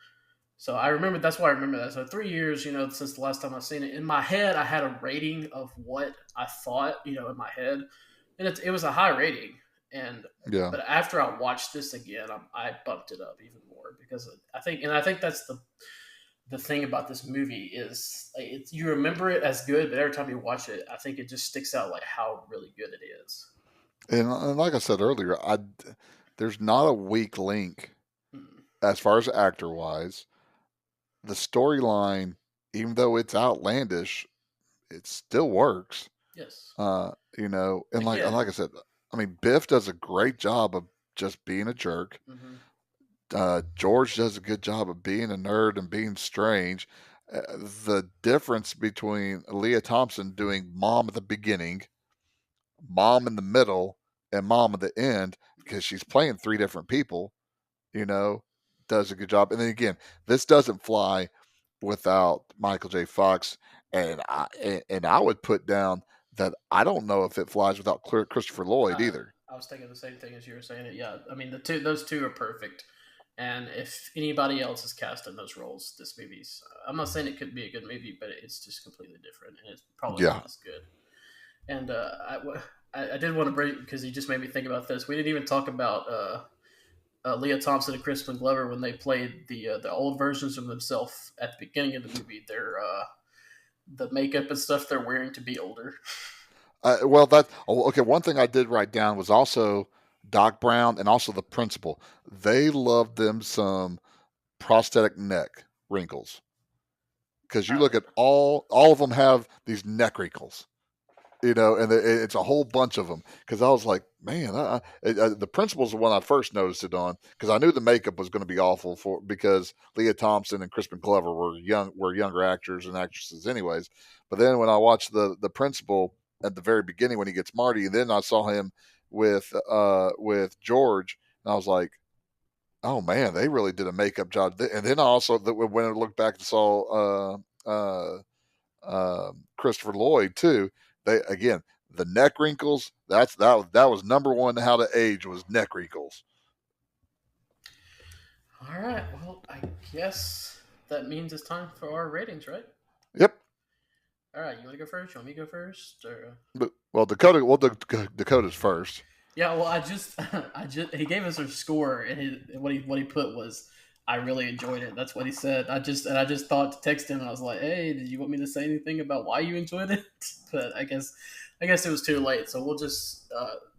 So that's why I remember that. So 3 years, since the last time I've seen it. In my head, I had a rating of what I thought, in my head, and it was a high rating. But after I watched this again, I bumped it up even more because I think that's the thing about this movie is like, you remember it as good, but every time you watch it, I think it just sticks out like how really good it is. And like I said earlier, there's not a weak link Mm. as far as actor wise. The storyline, even though it's outlandish, it still works. Yes. And Again. like I said, I mean, Biff does a great job of just being a jerk. Mm-hmm. George does a good job of being a nerd and being strange. The difference between Leah Thompson doing mom at the beginning, mom in the middle, and mom at the end, because she's playing three different people, does a good job. And then again, this doesn't fly without Michael J. Fox, and I would put down that I don't know if it flies without Christopher Lloyd either. I was thinking the same thing as you were saying it. Yeah, I mean those two are perfect. And if anybody else is cast in those roles, this movie's. I'm not saying it could be a good movie, but it's just completely different, and it's probably not as good. And I did want to bring, because you just made me think about this. We didn't even talk about Leah Thompson and Crispin Glover when they played the old versions of themselves at the beginning of the movie. Their the makeup and stuff they're wearing to be older. Okay. One thing I did write down was also Doc Brown and also the principal. They loved them some prosthetic neck wrinkles, because you look at all of them have these neck wrinkles, and it's a whole bunch of them. Because I was like, man, the principal's the one I first noticed it on, because I knew the makeup was going to be awful because Leah Thompson and Crispin Glover were younger actors and actresses, anyways. But then when I watched the principal at the very beginning when he gets Marty, and then I saw him with George, and I was like, oh man, they really did a makeup job. And then I also, when I looked back and saw Christopher Lloyd too, the neck wrinkles, that was number one how to age, was neck wrinkles. All right, well, I guess that means it's time for our ratings, right? Yep. All right, you want to go first? You want me to go first? Or... Dakota's first. Yeah, well, he gave us a score, and what he put was, I really enjoyed it. That's what he said. I just thought to text him, and I was like, hey, did you want me to say anything about why you enjoyed it? But I guess it was too late. So we'll just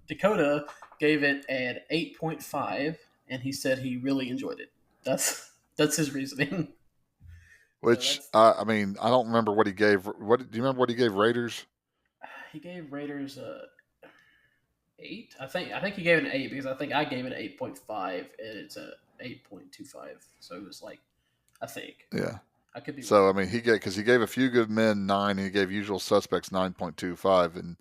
Dakota gave it an 8.5, and he said he really enjoyed it. That's his reasoning. Which I mean, I don't remember what he gave. Do you remember what he gave Raiders? He gave Raiders 8. I think he gave it an 8 because I think I gave it an 8.5 and it's a 8.25. So it was like, I think. Yeah. I could be. So wrong. I mean, he gave A Few Good Men 9, and he gave Usual Suspects 9.25, and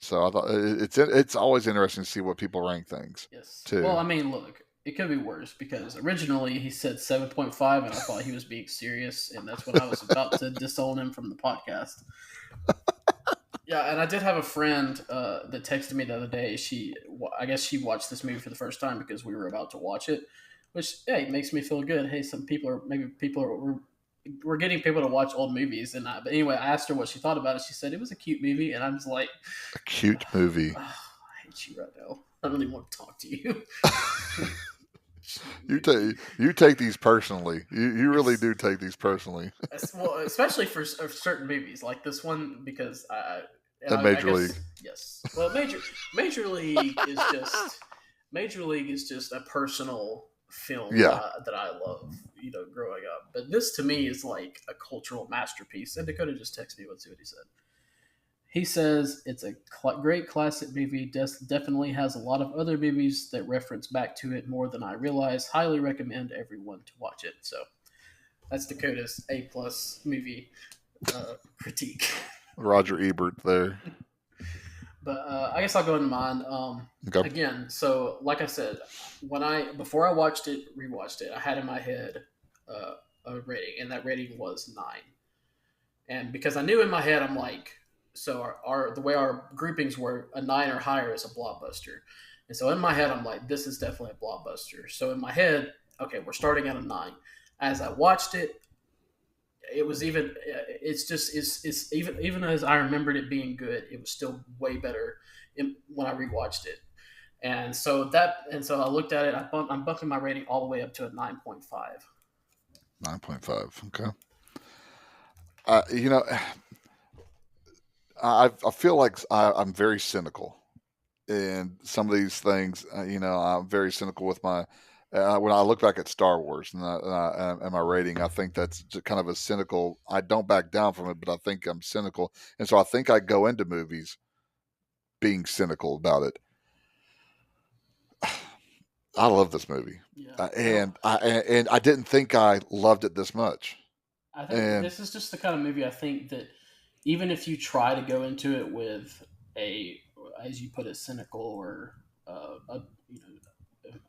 so I thought it's always interesting to see what people rank things. Yes. Too. Well, I mean, look, it could be worse because originally he said 7.5, and I thought he was being serious, and that's when I was about to disown him from the podcast. Yeah, and I did have a friend that texted me the other day. I guess she watched this movie for the first time because we were about to watch it, which, hey, makes me feel good. Hey, we're getting people to watch old movies. But anyway, I asked her what she thought about it. She said it was a cute movie, and I was like, a cute movie. Oh, I hate you right now. I don't even want to talk to you. You take these personally. You really do take these personally. Well, especially for certain movies like this one, because Major League. Yes. Well, Major League is just a personal film that I love, growing up. But this to me is like a cultural masterpiece. And Dakota just texted me. Let's see what he said. He says it's a great classic movie. Definitely has a lot of other movies that reference back to it more than I realize. Highly recommend everyone to watch it. So that's Dakota's A+ movie critique. Roger Ebert there. But I guess I'll go into mine. Okay. Again, so like I said, before I rewatched it, I had in my head a rating, and that rating was 9. And because I knew in my head, I'm like, so the way our groupings were, a 9 or higher is a blockbuster. And so in my head, I'm like, this is definitely a blockbuster. So in my head, okay, we're starting at a 9. As I watched it, it was even as I remembered it being good, it was still way better when I rewatched it. And so I looked at it. I'm bumping my rating all the way up to a 9.5. 9.5. Okay. You know, I feel like I'm very cynical in some of these things. I'm very cynical with my when I look back at Star Wars and my rating. I think that's just kind of a cynical. I don't back down from it, but I think I'm cynical, and so I think I go into movies being cynical about it. I love this movie, Yeah. and I didn't think I loved it this much. I think And this is just the kind of movie I think that even if you try to go into it with a, as you put it, cynical or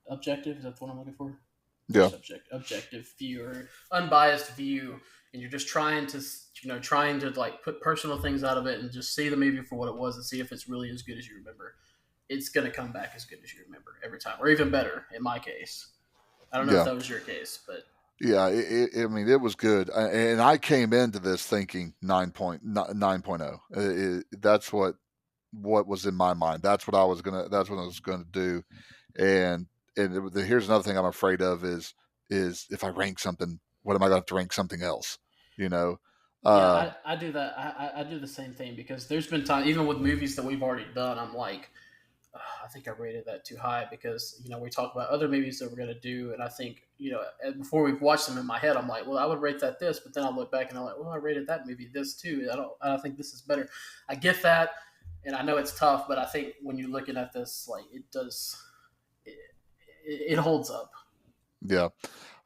objective, is that the one I'm looking for? Or yeah, objective view or unbiased view, and you're just trying to like put personal things out of it and just see the movie for what it was and see if it's really as good as you remember. It's gonna come back as good as you remember every time, or even better in my case. I don't know if yeah, that was your case, but yeah. I mean, it was good, and I came into this thinking 9.0. That's what was in my mind. That's what I was gonna. That's what I was gonna do. And here's another thing I'm afraid of is if I rank something, what am I going to have to rank something else? You know. yeah, Uh, I do that. I do the same thing because there's been time, even with movies that we've already done, I'm like, I think I rated that too high because we talk about other movies that we're gonna do, and I think before we've watched them in my head, I'm like, well, I would rate that this, but then I look back and I'm like, well, I rated that movie this too. I don't think this is better. I get that, and I know it's tough, but I think when you're looking at this, like it does, it holds up. yeah.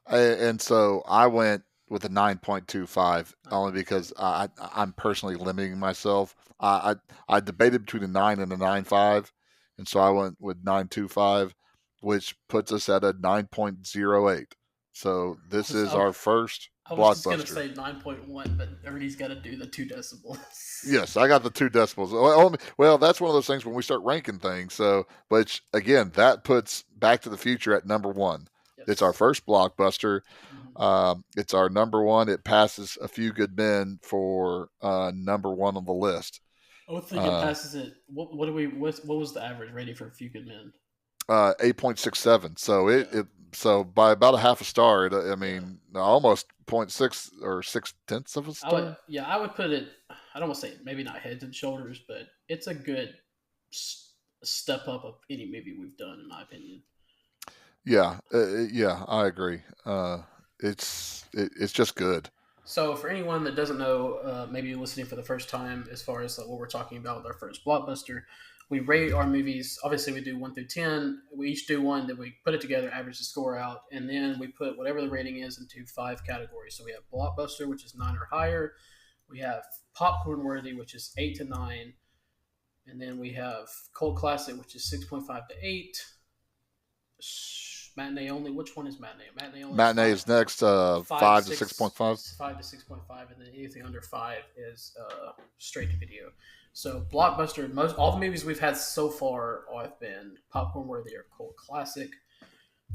And so I went with a 9.25 only because I'm personally limiting myself. I debated between a 9 and a 9.5, and so I went with 9.25, which puts us at a 9.08. So this is our first I was just gonna blockbuster. say 9.1, but everybody's got to do the 2 decibels. Yes, I got the 2 decibels. Well, that's one of those things when we start ranking things. So, but again, that puts Back to the Future at number one. Yes. It's our first blockbuster. Mhm. It's our number one. It passes A Few Good Men for number one on the list. I would think it passes it. What do we? What was the average rating for A Few Good Men? 8.67. So Yeah. so by about a half a star. I Yeah. mean, almost 0.6 or 6/10 of a star. I would put it. I don't want to say maybe not heads and shoulders, but it's a good step up of any movie we've done, in my opinion. Yeah, yeah, I agree. It's just good. So, for anyone that doesn't know, maybe listening for the first time, as far as what we're talking about with our first blockbuster, we rate our movies. Obviously, we do 1 through 10. We each do one, then we put it together, average the score out, and then we put whatever the rating is into 5 categories. So we have blockbuster, which is 9 or higher. We have popcorn worthy, which is 8 to 9, and then we have cult classic, which is 6.5 to 8. Matinee only. Which one is matinee? Matinee only. Matinee is next. 5 to 6.5. 5 to 6.5, and then anything under 5 is straight to video. So blockbuster. Most all the movies we've had so far have been popcorn worthy or cult classic.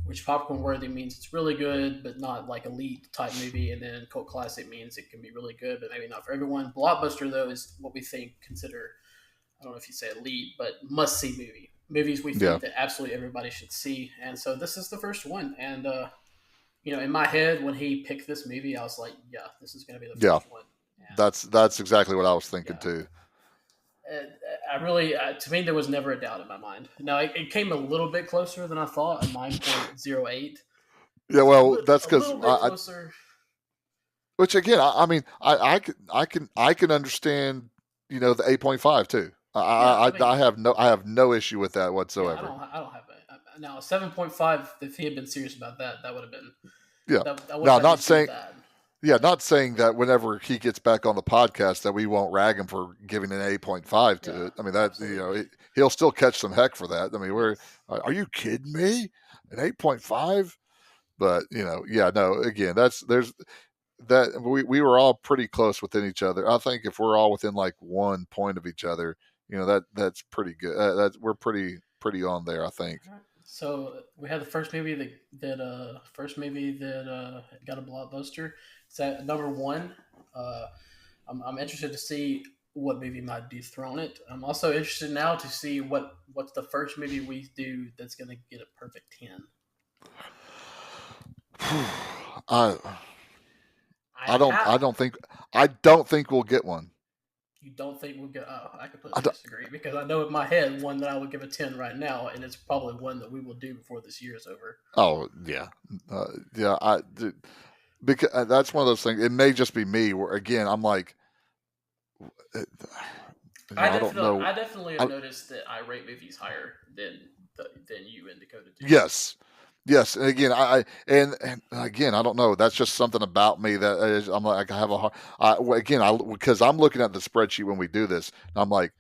Which popcorn worthy means it's really good, but not like elite type movie, and then cult classic means it can be really good, but maybe not for everyone. Blockbuster though is what we think consider. I don't know if you say elite, but must see movies we think that absolutely everybody should see. And so this is the first one. And in my head when he picked this movie, I was like, yeah, this is going to be the first one. And, that's exactly what I was thinking too. I really, to me, there was never a doubt in my mind. Now it came a little bit closer than I thought, a 9.08. Yeah, well, that's because closer. Which again, I mean, I can understand, the 8.5 too. I have no issue with that whatsoever. Yeah, I don't have it. Now 7.5. If he had been serious about that, that would have been. Yeah. Now, not saying. Yeah, not saying that whenever he gets back on the podcast that we won't rag him for giving an 8.5 to it. I mean, that he'll still catch some heck for that. I mean, are you kidding me? An 8.5? But no. Again, there's that we were all pretty close within each other. I think if we're all within like 1 point of each other, that's pretty good. We're pretty on there, I think. So we had the first movie that got a blockbuster. It's at number one. I'm interested to see what movie might dethrone it. I'm also interested now to see what's the first movie we do that's going to get a perfect 10. I don't think we'll get one. You don't think we'll get? Oh, I completely disagree because I know in my head one that I would give a 10 right now, and it's probably one that we will do before this year is over. Oh yeah, because that's one of those things. It may just be me. Where again, I'm like, I definitely have noticed that I rate movies higher than you and Dakota do. Yes, and again, and again, I don't know. That's just something about me that I'm like, I have a hard. Because I'm looking at the spreadsheet when we do this, and I'm like,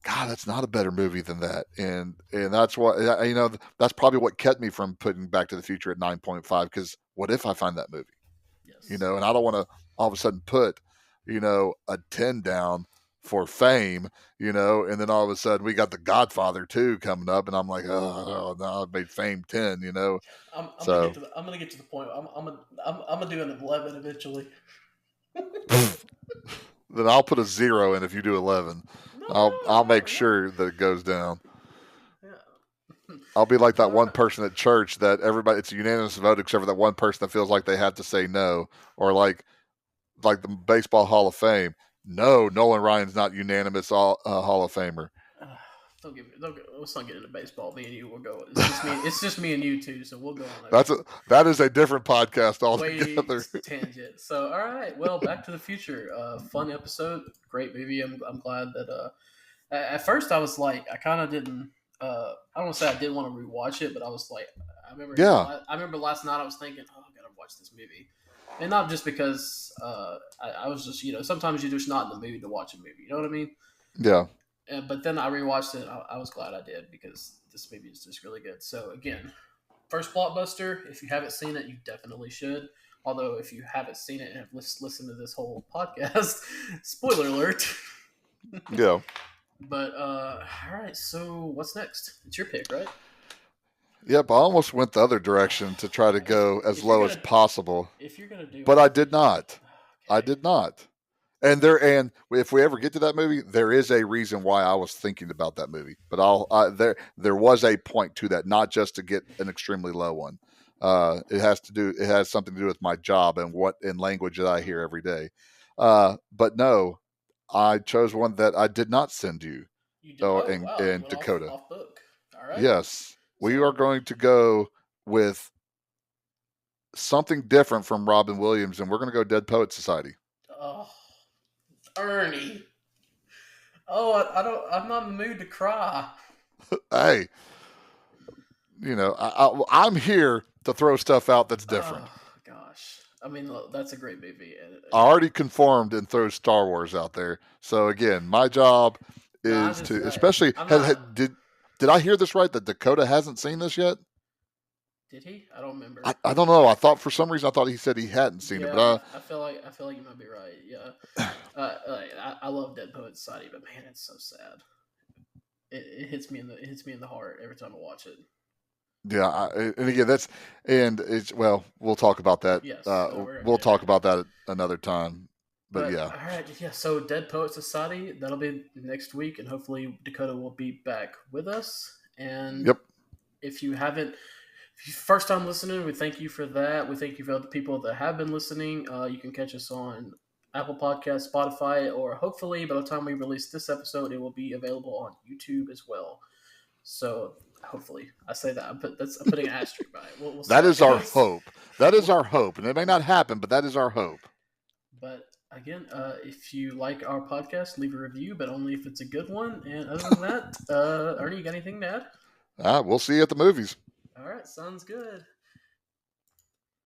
God, that's not a better movie than that, and that's what that's probably what kept me from putting Back to the Future at 9.5. Because what if I find that movie? Yes. And I don't want to all of a sudden put a 10 down for Fame, and then all of a sudden we got The Godfather 2 coming up, and I'm like, oh no, I made Fame 10, I'm gonna get to the point. I'm gonna do an 11 eventually. Then I'll put a 0 in if you do 11. I'll make sure that it goes down. Yeah. I'll be like that one person at church that it's a unanimous vote except for that one person that feels like they have to say no, or like the Baseball Hall of Fame. No, Nolan Ryan's not unanimous Hall of Famer. Let's not get into baseball. Me and you will go. It's just me and you two, so we'll go on. That is a different podcast altogether. Tangent. So, all right. Well, Back to the Future. Fun episode. Great movie. I'm glad that. At first, I was like, I kind of didn't. I don't want to say I didn't want to rewatch it, but I was like, I remember last night I was thinking, oh, I gotta watch this movie. And not just because I was just, sometimes you're just not in the mood to watch a movie. You know what I mean? Yeah. But then I rewatched it. I was glad I did because this movie is just really good. So, again, first Blockbuster. If you haven't seen it, you definitely should. Although, if you haven't seen it and have listened to this whole podcast, spoiler alert. Yeah. But, all right. So, what's next? It's your pick, right? Yep, I almost went the other direction to try to go as low as possible. If you're gonna do, but I did not. Okay. I did not. And if we ever get to that movie, there is a reason why I was thinking about that movie. But there was a point to that, not just to get an extremely low one. It has something to do with my job and what in language that I hear every day. But no, I chose one that I did not send you. You did. And Dakota. Off book. All right. Yes. We are going to go with something different from Robin Williams, and we're going to go Dead Poets Society. Oh, Ernie. Oh, I'm not in the mood to cry. Hey, I'm here to throw stuff out that's different. Oh, gosh. I mean, that's a great movie. I already conformed and throw Star Wars out there. So, again, my job is especially, did I hear this right, that Dakota hasn't seen this yet? Did he? I don't remember. I don't know. For some reason, I thought he said he hadn't seen it. But I feel like you might be right. Yeah. I love Dead Poets Society, but man, it's so sad. It hits me in the heart every time I watch it. Yeah, and again, we'll talk about that. Yes, we'll talk about that another time. But yeah. All right, yeah. So Dead Poet Society, that'll be next week, and hopefully Dakota will be back with us. And yep. If you first time listening, we thank you for that. We thank you for other people that have been listening. You can catch us on Apple Podcasts, Spotify, or hopefully by the time we release this episode, it will be available on YouTube as well. So hopefully, I say that I'm putting an asterisk by it. We'll that is our hope. That is our hope, and it may not happen, but that is our hope. But again, if you like our podcast, leave a review, but only if it's a good one. And other than that, Ernie, you got anything to add? We'll see you at the movies. All right, sounds good.